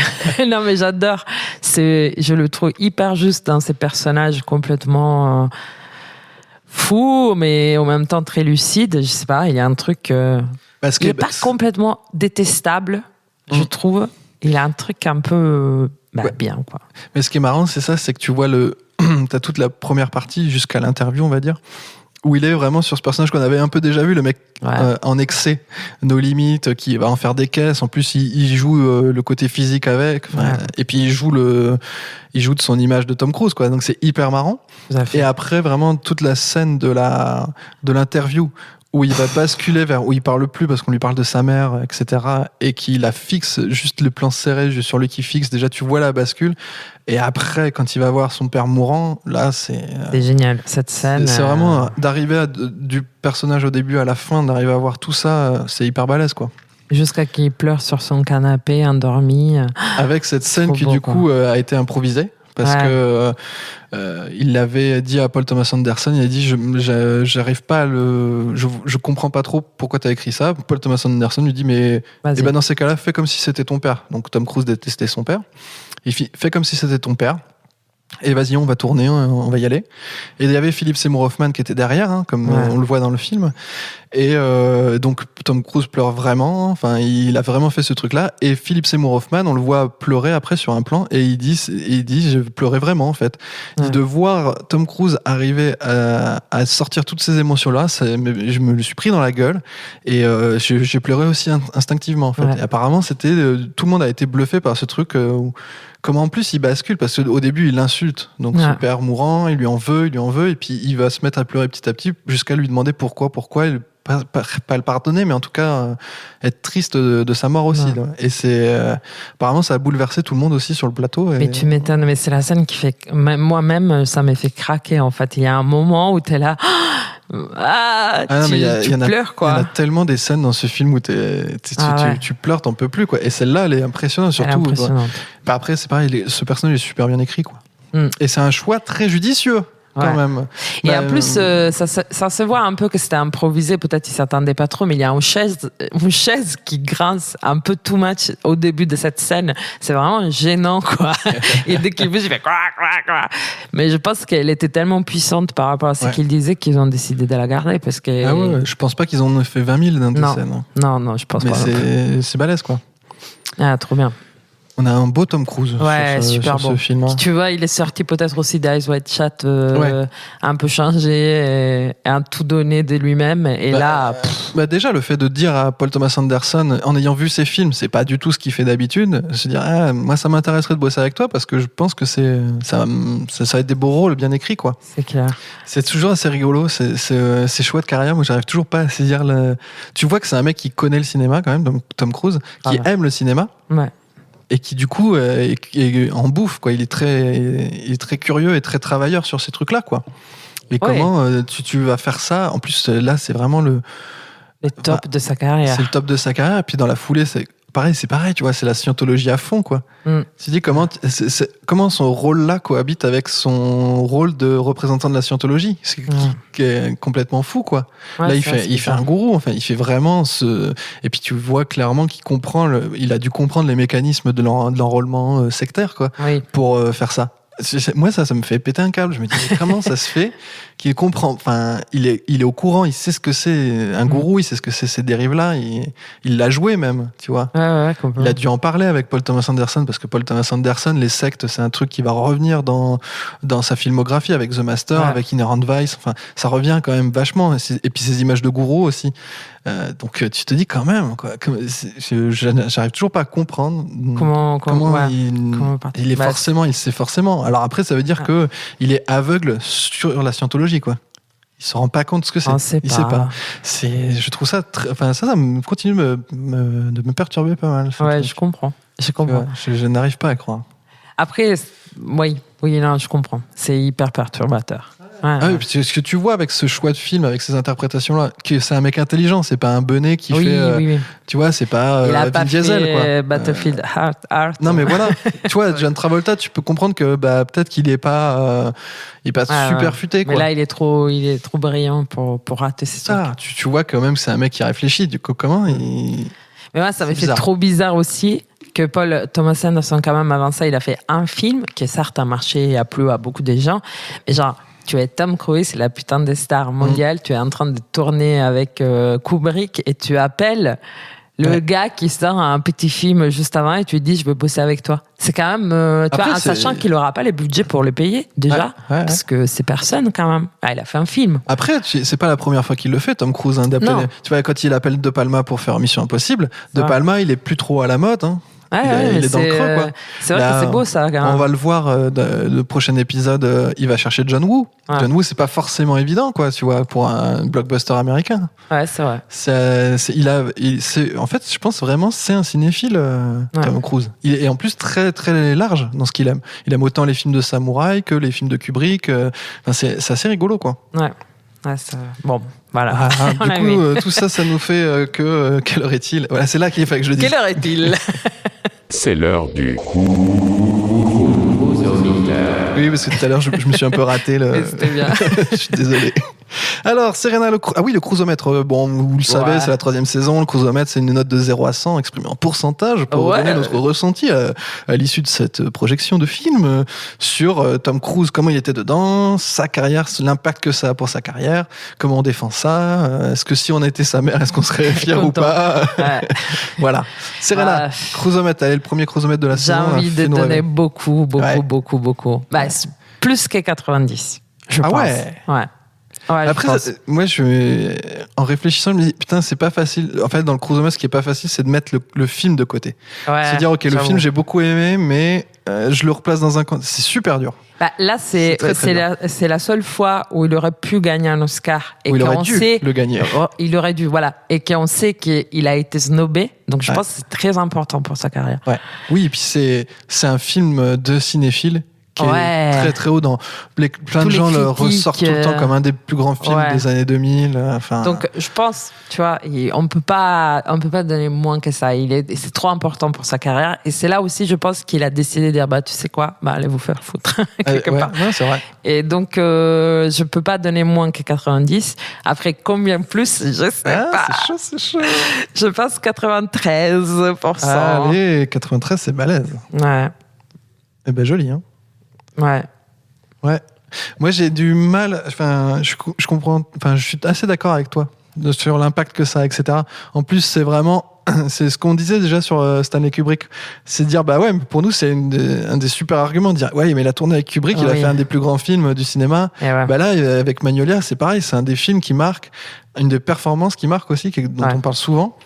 Non, mais j'adore. Je le trouve hyper juste dans ces personnages complètement fous, mais en même temps très lucides. Je sais pas, il y a un truc. Parce Il n'est pas complètement détestable, je trouve. Il a un truc un peu bien, quoi. Mais ce qui est marrant, c'est ça, c'est que tu vois t'as toute la première partie jusqu'à l'interview, on va dire, où il est vraiment sur ce personnage qu'on avait un peu déjà vu, le mec en excès, nos limites, qui va en faire des caisses. En plus, il joue le côté physique avec, et puis il joue de son image de Tom Cruise, quoi. Donc c'est hyper marrant. Et après, vraiment toute la scène de l'interview, où il va basculer où il parle plus parce qu'on lui parle de sa mère, etc., et qu'il la fixe, juste le plan serré sur lui qui fixe, déjà tu vois la bascule, et après quand il va voir son père mourant, là c'est génial cette scène. C'est vraiment d'arriver du personnage au début à la fin, d'arriver à voir tout ça, c'est hyper balèze, quoi. Jusqu'à qu'il pleure sur son canapé endormi, avec cette scène qui, du coup, a été improvisée. Parce que il l'avait dit à Paul Thomas Anderson, il a dit j'arrive pas je comprends pas trop pourquoi t'as écrit ça. Paul Thomas Anderson lui dit mais dans ces cas-là, fais comme si c'était ton père. Donc Tom Cruise détestait son père. Il fait comme si c'était ton père. Et vas-y, on va tourner, on va y aller. Et il y avait Philip Seymour Hoffman qui était derrière, comme on le voit dans le film. Et donc Tom Cruise pleure vraiment. Enfin, il a vraiment fait ce truc-là. Et Philip Seymour Hoffman, on le voit pleurer après sur un plan. Et il dit, je pleurais vraiment en fait. De voir Tom Cruise arriver à sortir toutes ces émotions-là, je me le suis pris dans la gueule. Et j'ai pleuré aussi instinctivement en fait. Et apparemment, tout le monde a été bluffé par ce truc. Comment en plus il bascule, parce qu'au début il l'insulte, donc son père mourant, il lui en veut, et puis il va se mettre à pleurer petit à petit jusqu'à lui demander pourquoi, et pas le pardonner, mais en tout cas être triste de sa mort aussi. Et apparemment ça a bouleversé tout le monde aussi sur le plateau. Mais tu m'étonnes, mais c'est la scène qui fait moi-même ça m'a fait craquer en fait. Il y a un moment où t'es là. Tu pleures, quoi. Il y en a tellement des scènes dans ce film où tu pleures, t'en peux plus, quoi. Et celle-là, elle est impressionnante, surtout. Bah, après, c'est pareil, ce personnage est super bien écrit, quoi. Et c'est un choix très judicieux. Quand même. Et en plus, ça se voit un peu que c'était improvisé. Peut-être qu'ils s'attendaient pas trop, mais il y a une chaise qui grince un peu too much au début de cette scène. C'est vraiment gênant, quoi. Et dès qu'il bouge, il fait quoi. Mais je pense qu'elle était tellement puissante par rapport à ce qu'il disait qu'ils ont décidé de la garder, parce que. Ah ouais, je pense pas qu'ils en ont fait 20 000 dans des scènes. Non, je pense pas. Mais c'est balèze, quoi. Ah, trop bien. On a un beau Tom Cruise super sur ce film. Puis, tu vois, il est sorti peut-être aussi d'Eyes Wide Shut, un peu changé et un tout donné de lui-même. Et là... déjà, le fait de dire à Paul Thomas Anderson, en ayant vu ses films, c'est pas du tout ce qu'il fait d'habitude, se dire moi ça m'intéresserait de bosser avec toi parce que je pense que ça va être des beaux rôles bien écrits, quoi. C'est clair. C'est toujours assez rigolo, ces choix de carrière. Moi, j'arrive toujours pas à saisir Tu vois que c'est un mec qui connaît le cinéma quand même, donc Tom Cruise, qui aime le cinéma. Ouais. Et qui du coup est en bouffe, quoi. Il est très curieux et très travailleur sur ces trucs-là, quoi. Et comment tu vas faire ça? En plus, là, c'est vraiment le top de sa carrière. C'est le top de sa carrière. Et puis dans la foulée, c'est pareil, tu vois, c'est la scientologie à fond, quoi. Tu dis comment son rôle-là cohabite avec son rôle de représentant de la scientologie, qui est complètement fou, quoi. Là, il fait un gourou, enfin, il fait vraiment et puis tu vois clairement qu'il comprend, il a dû comprendre les mécanismes de l'enrôlement sectaire, quoi, pour faire ça. Moi, ça me fait péter un câble. Je me dis, comment ça se fait qu'il comprend? Enfin, il est au courant, il sait ce que c'est un gourou, il sait ce que c'est ces dérives-là, il l'a joué même, tu vois. Il a dû en parler avec Paul Thomas Anderson, parce que Paul Thomas Anderson, les sectes, c'est un truc qui va revenir dans sa filmographie avec The Master, avec Inherent Vice. Enfin, ça revient quand même vachement. Et puis ces images de gourou aussi. Donc tu te dis quand même, quoi. J'arrive toujours pas à comprendre comment il est forcément, il sait forcément. Alors après, ça veut dire que il est aveugle sur la scientologie, quoi. Il se rend pas compte de ce que c'est. Il sait pas. Je trouve ça ça me continue de me perturber pas mal. Je comprends. Je n'arrive pas à croire. Après, oui, non, je comprends. C'est hyper perturbateur. Ah oui, parce que ce que tu vois avec ce choix de film, avec ces interprétations-là, que c'est un mec intelligent, c'est pas un benet qui fait. Oui. Tu vois, c'est pas Il a Vin pas Diesel, fait quoi. Battlefield Heart. Non, mais voilà. Tu vois, John Travolta, tu peux comprendre que peut-être qu'il est pas, super futé, quoi. Mais là, il est trop brillant pour rater ces trucs. Ah, tu vois quand même que c'est un mec qui réfléchit. Du coup, comment il... Mais moi, ça m'a C'est fait bizarre. trop bizarre aussi que Paul Thomas Anderson, quand même, avant ça, il a fait un film qui, certes, a marché et a plu à beaucoup de gens. Mais genre, tu es Tom Cruise, c'est la putain des stars mondiales. Tu es en train de tourner avec Kubrick et tu appelles le gars qui sort un petit film juste avant et tu lui dis, je veux bosser avec toi. C'est quand même, tu Après, vois, en sachant qu'il n'aura pas les budgets pour le payer, déjà. Ouais. Parce que c'est personne, quand même. Ah, il a fait un film. Après, c'est pas la première fois qu'il le fait, Tom Cruise. D'appeler. Non. Tu vois, quand il appelle De Palma pour faire Mission Impossible, De Ouais. Palma, il est plus trop à la mode. Hein. Il est dans le creux, quoi. C'est vrai Là, que c'est beau, ça, quand même. On va le voir, le prochain épisode, il va chercher John Woo. Ouais. John Woo, c'est pas forcément évident, quoi, tu vois, pour un blockbuster américain. Ouais, c'est vrai. En fait, je pense vraiment c'est un cinéphile, Tom Cruise. Il est en plus très très large dans ce qu'il aime. Il aime autant les films de samouraï que les films de Kubrick. Enfin, c'est assez rigolo, quoi. Ouais. Bon, voilà. On Du l'a coup, aimé. tout ça, ça nous fait que quelle heure est-il? Voilà, c'est là qu'il fallait que je le dise. Quelle heure est-il? C'est l'heure du Oui, parce que tout à l'heure, je me suis un peu raté. Mais c'était bien. Je suis désolé. Alors, Serena, le cruisomètre. Bon, vous le savez, Ouais. c'est la 3e saison. Le cruisomètre, c'est une note de 0 à 100 exprimée en pourcentage pour Ouais. donner notre ressenti à l'issue de cette projection de film sur Tom Cruise, comment il était dedans, sa carrière, l'impact que ça a pour sa carrière, comment on défend ça. Est-ce que si on était sa mère, est-ce qu'on serait fier ou Content. pas? Ouais. Voilà. Serena, Ouais. cruisomètre, allez, le premier cruisomètre de la J'ai saison. envie de fais-nous donner rêver. beaucoup. Ouais. Bah, c'est plus que 90, je Ah pense. ouais. Ouais, Après, je pense. moi, en réfléchissant, je me dis, putain, c'est pas facile. En fait, dans le cruisomètre, ce qui est pas facile, c'est de mettre le film de côté. Ouais, C'est dire, ok, le j'avoue. film, j'ai beaucoup aimé, mais je le replace dans un coin. C'est super dur. Bah, là, c'est très, très c'est la seule fois où il aurait pu gagner un Oscar. Et Où il aurait qu'on dû sait, le gagner. Oh, il aurait dû, voilà. Et qu'on sait qu'il a été snobé. Donc, je Ouais. pense que c'est très important pour sa carrière. Ouais. Oui, et puis c'est un film de cinéphile qui Ouais. est très très haut dans plein Tous de les gens le critiques, ressortent tout le temps comme un des plus grands films ouais. des années 2000. Enfin, Donc, je pense, tu vois, on peut pas donner moins que ça. C'est trop important pour sa carrière. Et c'est là aussi, je pense, qu'il a décidé de dire, bah, tu sais quoi, bah, allez vous faire foutre, quelque ouais, part. ouais, c'est vrai. Et donc, je peux pas donner moins que 90. Après, combien plus, je sais pas. C'est chaud. Je pense 93%. Allez, 93, c'est balèze. Ouais, Eh ben, joli, hein. ouais. Ouais. Moi, j'ai du mal. Enfin, je comprends. Enfin, je suis assez d'accord avec toi sur l'impact que ça a, etc. En plus, c'est vraiment. C'est ce qu'on disait déjà sur Stanley Kubrick. C'est de dire, bah ouais, mais pour nous, c'est un des super arguments de dire, ouais, mais il a tourné avec Kubrick, il a Oui. fait un des plus grands films du cinéma. Et ouais. Bah là, avec Magnolia, c'est pareil, c'est un des films qui marque, une des performances qui marque aussi, dont Ouais. on parle souvent.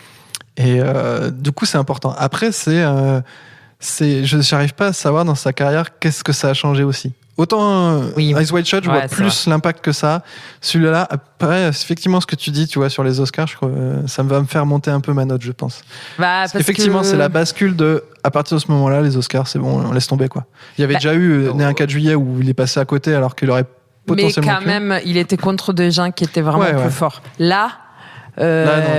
Et du coup, c'est important. Après, j'arrive pas à savoir dans sa carrière qu'est-ce que ça a changé aussi. Autant Oui. Eyes Wide Shut, je Ouais, vois c'est plus l'impact que ça. Celui-là, après, effectivement, ce que tu dis, tu vois, sur les Oscars, je crois, ça va me faire monter un peu ma note, je pense. Bah, Parce qu'effectivement, c'est la bascule à partir de ce moment-là, les Oscars, c'est bon, on laisse tomber, quoi. Il y avait Bah, déjà eu Né un 4 juillet où il est passé à côté alors qu'il aurait Mais potentiellement quand pu. même, il était contre des gens qui étaient vraiment Ouais, plus ouais. forts. Là, non, il y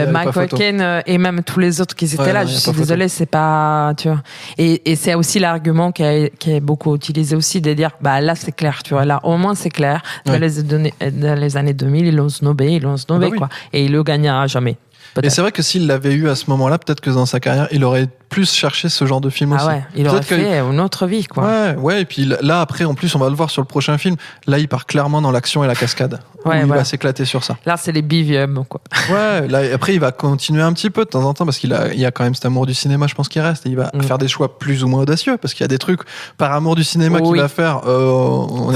avait Mike pas photo. Waken et même tous les autres qui étaient Ouais, là, non, il y je a suis pas désolée, c'est pas, tu vois. Et c'est aussi l'argument qui est beaucoup utilisé aussi de dire, bah là c'est clair, tu vois, là au moins c'est clair. Ouais. Dans les années 2000, ils l'ont snobé, Ah bah oui. quoi. Et il le gagnera jamais. Et Peut-être. c'est vrai que s'il l'avait eu à ce moment-là, peut-être que dans sa carrière, il aurait plus cherché ce genre de film aussi. Ah ouais, il aurait Peut-être que- fait une autre vie, quoi. Ouais, et puis là, après, en plus, on va le voir sur le prochain film. Là, il part clairement dans l'action et la cascade. Ouais, où il voilà. va s'éclater sur ça. Là, c'est les BVM, quoi. Ouais, là, après, il va continuer un petit peu de temps en temps parce il y a quand même cet amour du cinéma, je pense, qui reste. Et il va faire des choix plus ou moins audacieux parce qu'il y a des trucs par amour du cinéma qu'il Oui. va faire. On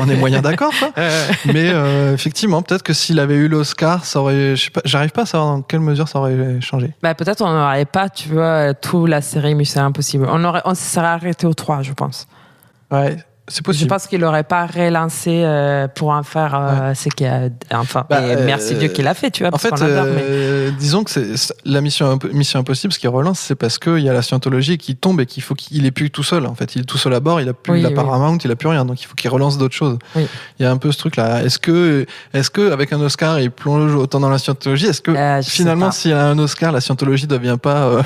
est moyen d'accord, quoi. Mais effectivement, peut-être que s'il avait eu l'Oscar, ça aurait. Je sais pas, j'arrive pas à savoir dans quelle mesure ça aurait changé. Bah, peut-être on n'aurait pas, tu vois, toute la série Mission Impossible. On se serait arrêté au 3, je pense. Ouais. C'est Je possible. pense qu'il n'aurait pas relancé pour en faire ce qu'il a. Enfin, et merci Dieu qu'il a fait, tu vois. En parce fait, qu'on adore, disons que c'est la Mission Impossible, ce qui relance, c'est parce qu'il y a la scientologie qui tombe et qu'il faut qu'il est plus tout seul. En fait, il est tout seul à bord, il a plus Oui, la oui. Paramount, il a plus rien, donc il faut qu'il relance d'autres choses. Oui. Il y a un peu ce truc-là. Est-ce que avec un Oscar, il plonge autant dans la scientologie? Est-ce que Je sais finalement, pas. s'il a un Oscar, la scientologie devient pas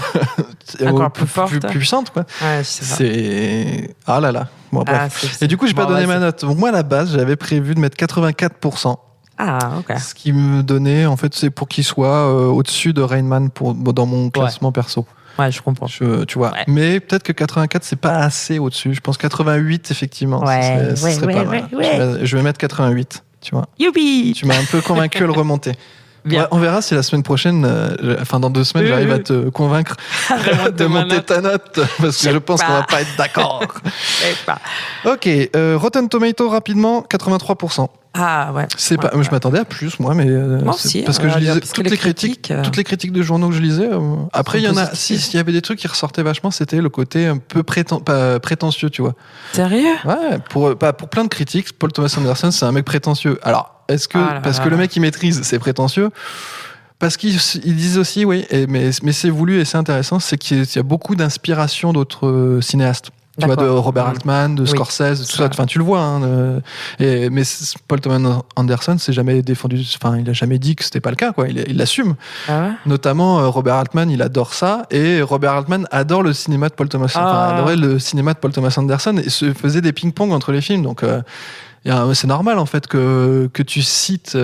Encore plus forte. plus puissante, quoi? Ouais, je sais pas. C'est ah là là. Bon, bref. Ah, c'est- Et du coup, j'ai pas bon, donné ouais, ma note. Donc, moi, à la base, j'avais prévu de mettre 84%. Ah, ok. Ce qui me donnait, en fait, c'est pour qu'il soit au-dessus de Rain Man dans mon classement perso. Ouais, je comprends. Tu vois. Ouais. Mais peut-être que 84, c'est pas assez au-dessus. Je pense 88, effectivement. Ouais, ce serait pas mal. Je vais mettre 88. Tu vois. Youpi! Tu m'as un peu convaincu à le remonter. Bien. Ouais, on verra si la semaine prochaine, enfin dans 2 semaines, j'arrive à te convaincre de ma monter note. ta note. Parce que je pense qu'on va pas être d'accord. Je sais pas. Ok, Rotten Tomato rapidement, 83%. Ah, ouais. C'est Ouais, pas, je m'attendais à plus, moi, mais Moi c'est aussi, parce que on je va dire, lisais parce que toutes les les critiques, critiques, toutes les critiques de journaux que je lisais. Après, il y en a, positives. s'il y avait des trucs qui ressortaient vachement, c'était le côté un peu pas prétentieux, tu vois. Sérieux? Ouais, pour plein de critiques, Paul Thomas Anderson, c'est un mec prétentieux. Alors, est-ce que Ah là parce là que le là. mec il maîtrise, c'est prétentieux? Parce qu'ils disent aussi, oui, mais c'est voulu et c'est intéressant, c'est qu'il y a beaucoup d'inspiration d'autres cinéastes. Tu vois, de D'accord. Robert Altman, de Oui, Scorsese, tout c'est ça. vrai. Enfin, tu le vois. Hein, mais Paul Thomas Anderson s'est jamais défendu. Enfin, il a jamais dit que c'était pas le cas. Quoi. Il l'assume. Ah ouais? Notamment Robert Altman, il adore ça. Et Robert Altman adore le cinéma de Paul Thomas. Enfin, Ah. adorait le cinéma de Paul Thomas Anderson et se faisait des ping-pong entre les films. Donc, c'est normal en fait que tu cites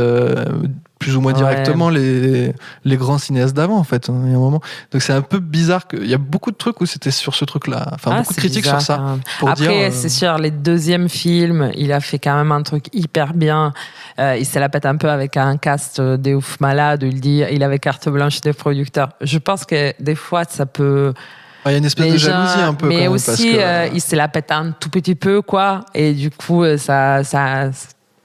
plus ou moins Ouais. directement les grands cinéastes d'avant en fait. Il y a un moment. Donc c'est un peu bizarre il y a beaucoup de trucs où c'était sur ce truc-là. Enfin, beaucoup de c'est critiques bizarre, sur ça. quand même. Pour Après, dire, c'est sûr, les deuxièmes films, il a fait quand même un truc hyper bien. Il se la pète un peu avec un cast des ouf malades où il avait carte blanche des producteurs. Je pense que des fois, ça peut. il y a une espèce les de gens- jalousie un peu. Mais quand même, aussi, parce que, il se la pète un tout petit peu, quoi. Et du coup, ça ouais,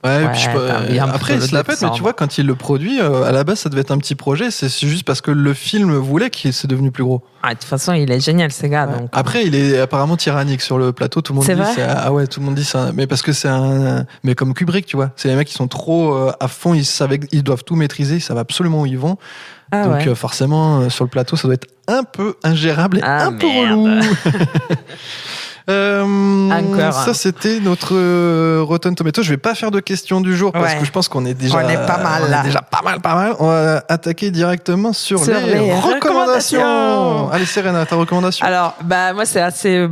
Ouais, puis t'as envie un peu après, de il se la le pète, mais tu descendre. vois, quand il le produit, à la base, ça devait être un petit projet. C'est juste parce que le film voulait qu'il c'est devenu plus gros. de toute façon, il est génial, ce gars. Ouais. Donc, Après, il est apparemment tyrannique sur le plateau. Tout le monde C'est dit, vrai ah ouais, tout le monde dit ça. Mais parce que mais comme Kubrick, tu vois, c'est les mecs qui sont trop à fond. Ils doivent tout maîtriser. Ils savent absolument où ils vont. Ah Donc ouais. forcément, sur le plateau, ça doit être un peu ingérable et Ah, un peu merde. relou. Encore. Ça, c'était notre Rotten Tomato. Je vais pas faire de questions du jour parce Ouais. que je pense qu'on est déjà, On est pas mal, là. déjà pas mal. On va attaquer directement sur Sur les recommandations. Allez, Serena, ta recommandation. Alors, moi, c'est assez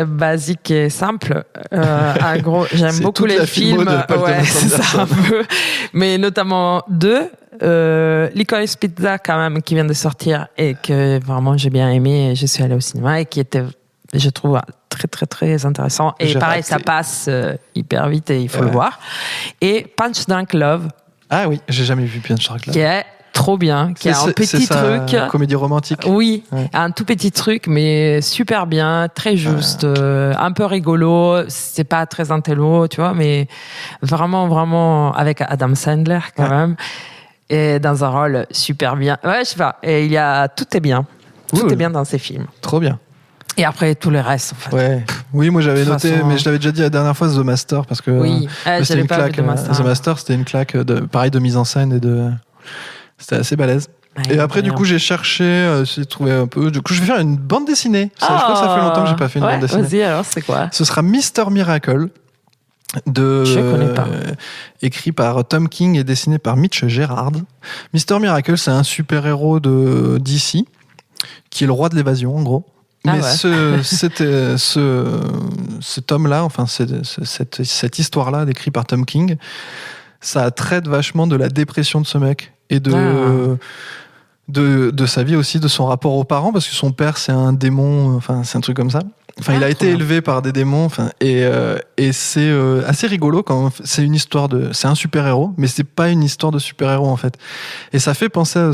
basique et simple. En gros, j'aime C'est beaucoup toute les la filmo films. de Paul Thomas c'est ça un Anderson. peu. Mais notamment 2. Licorice Pizza, quand même, qui vient de sortir et que vraiment j'ai bien aimé. Et je suis allée au cinéma et qui était, je trouve, très, très, très intéressant. Et J'ai pareil, raté. ça passe hyper vite et il faut Ouais. le voir. Et Punch Drunk Love, Ah oui, j'ai jamais vu Punch Drunk Love. qui est trop bien, qui a un petit truc. Comédie romantique. Oui, Ouais. un tout petit truc, mais super bien, très juste, un peu rigolo. C'est pas très intello, tu vois, mais vraiment, vraiment avec Adam Sandler quand Ouais. même, et dans un rôle super bien. Ouais, je sais pas. Et tout est bien, tout Cool. est bien dans ces films. Trop bien. Et après tout le reste, en fait. Ouais. Oui, moi j'avais De toute noté, façon, mais je l'avais déjà dit la dernière fois, The Master, parce que Oui, c'était j'avais une pas vu claque. The Master. The Master, c'était une claque pareil de mise en scène et de. C'était assez balèze. Ouais, Et après, du bien. coup, j'ai cherché, j'ai trouvé un peu. Du coup, je vais faire une bande dessinée. Je crois que ça fait longtemps que j'ai pas fait une ouais, bande dessinée. Vas-y, alors c'est quoi? Ce sera Mr. Miracle, Je connais pas. écrit par Tom King et dessiné par Mitch Gerard. Mr. Miracle, c'est un super-héros de DC, qui est le roi de l'évasion, en gros. Ah Mais ouais. cet homme-là, enfin, cette histoire-là, décrite par Tom King, ça traite vachement de la dépression de ce mec et de sa vie aussi, de son rapport aux parents, parce que son père, c'est un démon, enfin, c'est un truc comme ça. Enfin, il a été trop bien. élevé par des démons, enfin, et c'est assez rigolo quand c'est une histoire c'est un super héros, mais c'est pas une histoire de super héros en fait. Et ça fait penser à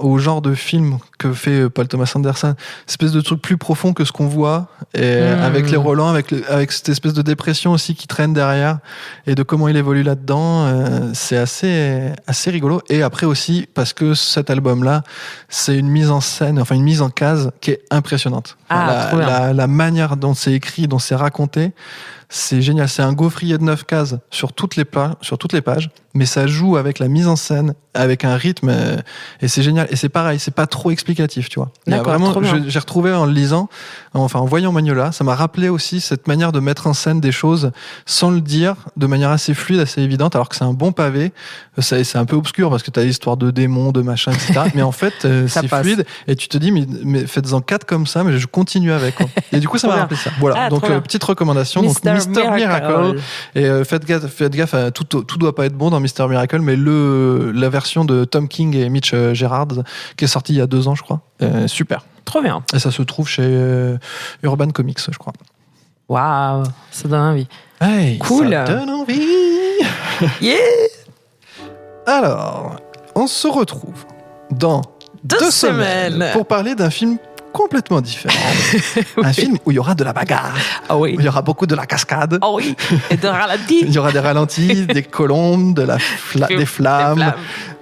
au genre de film que fait Paul Thomas Anderson, espèce de truc plus profond que ce qu'on voit, et avec les relents, avec cette espèce de dépression aussi qui traîne derrière, et de comment il évolue là-dedans. C'est assez rigolo. Et après aussi parce que cet album-là, c'est une mise en scène, enfin une mise en case qui est impressionnante. Ah, trop bien. La manière dont c'est écrit, dont c'est raconté, C'est génial. C'est un gaufrier de 9 cases sur toutes les pages, mais ça joue avec la mise en scène, avec un rythme, et c'est génial. Et c'est pareil, c'est pas trop explicatif, tu vois. Il y a D'accord, vraiment, trop bien. j'ai retrouvé en le lisant, en voyant Magnolia, ça m'a rappelé aussi cette manière de mettre en scène des choses sans le dire, de manière assez fluide, assez évidente, alors que c'est un bon pavé. C'est un peu obscur parce que tu as l'histoire de démons, de machin, etc. Mais en fait, c'est passe. fluide, et tu te dis, mais faites-en 4 comme ça, mais je continue avec. Quoi. Et du coup, ça m'a Trop rappelé ça. Voilà. Ah, Donc, trop bien. petite recommandation. Donc, Mr. Miracle. Et faites gaffe, tout doit pas être bon dans Mr. Miracle, mais la version de Tom King et Mitch Gerrard, qui est sortie il y a 2 ans, je crois. Super. Trop bien. Et ça se trouve chez Urban Comics, je crois. Waouh, ça donne envie. Hey, Cool. Ça donne envie. Yeah. Alors, on se retrouve dans 2 semaines pour parler d'un film complètement différent. Un film où il y aura de la bagarre, Ah oui. où il y aura beaucoup de la cascade. Ah oui. Et de ralenti. Il y aura des ralentis, des colombes, des flammes.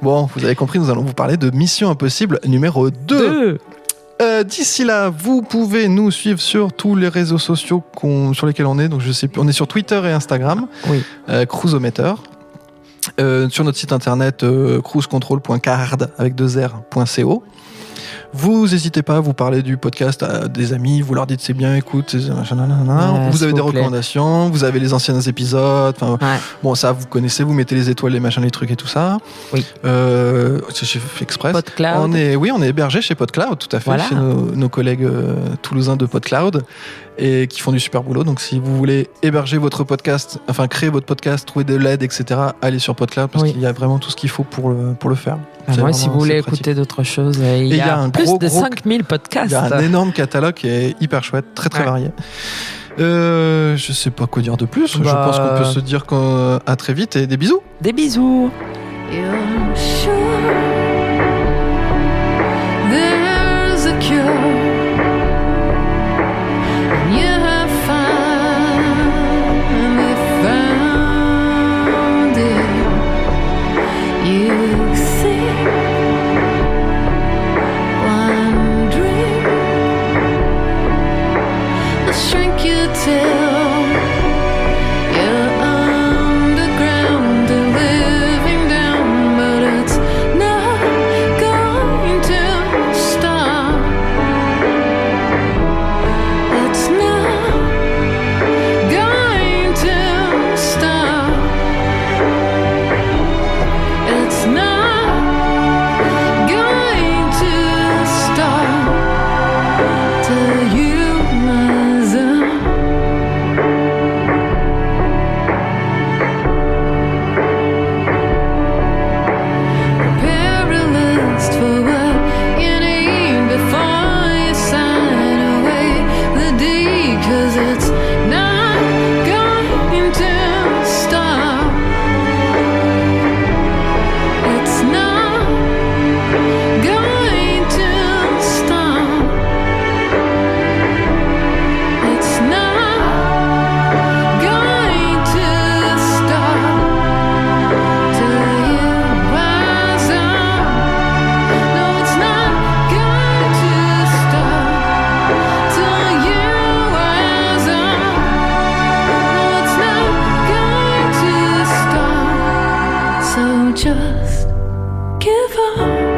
Bon, vous avez compris, nous allons vous parler de Mission Impossible numéro 2. D'ici là, vous pouvez nous suivre sur tous les réseaux sociaux sur lesquels on est. Donc, je sais plus, on est sur Twitter et Instagram, Oui. Cruisometer. Sur notre site internet cruisecontrol.card avec 2r.co. Vous n'hésitez pas à vous parler du podcast à des amis, vous leur dites c'est bien, écoute, vous avez des recommandations, vous avez les anciens épisodes, Ouais. bon ça vous connaissez, vous mettez les étoiles, les machins, les trucs et tout ça. Oui. J'ai fait express. PodCloud. On est hébergé chez PodCloud, tout à fait, Voilà. chez nos collègues toulousains de PodCloud, et qui font du super boulot. Donc si vous voulez héberger votre podcast, enfin créer votre podcast, trouver de l'aide, etc., allez sur PodCloud parce Oui. qu'il y a vraiment tout ce qu'il faut pour le faire. C'est Moi, si vraiment- vous voulez c'est pratique. écouter d'autres choses, il y a un plus gros, de gros- 5000 podcasts. Il y a un énorme catalogue qui est hyper chouette, très très Ouais. varié. Je sais pas quoi dire de plus. Je Bah, pense qu'on peut se dire à très vite et des bisous. Des bisous. You're sure there's a cure, and you have finally found it. You think one dream will shrink you till you're underground and living down, but it's not going to stop. It's not going to stop. It's not going to stop till you rise up. Prepare a list for what you need before you sign away the deed, 'cause it's not going to stop. It's not going to stop. It's not going to stop till you rise up. No, it's not going to stop till you rise up. No, it's not going to stop. So just give up.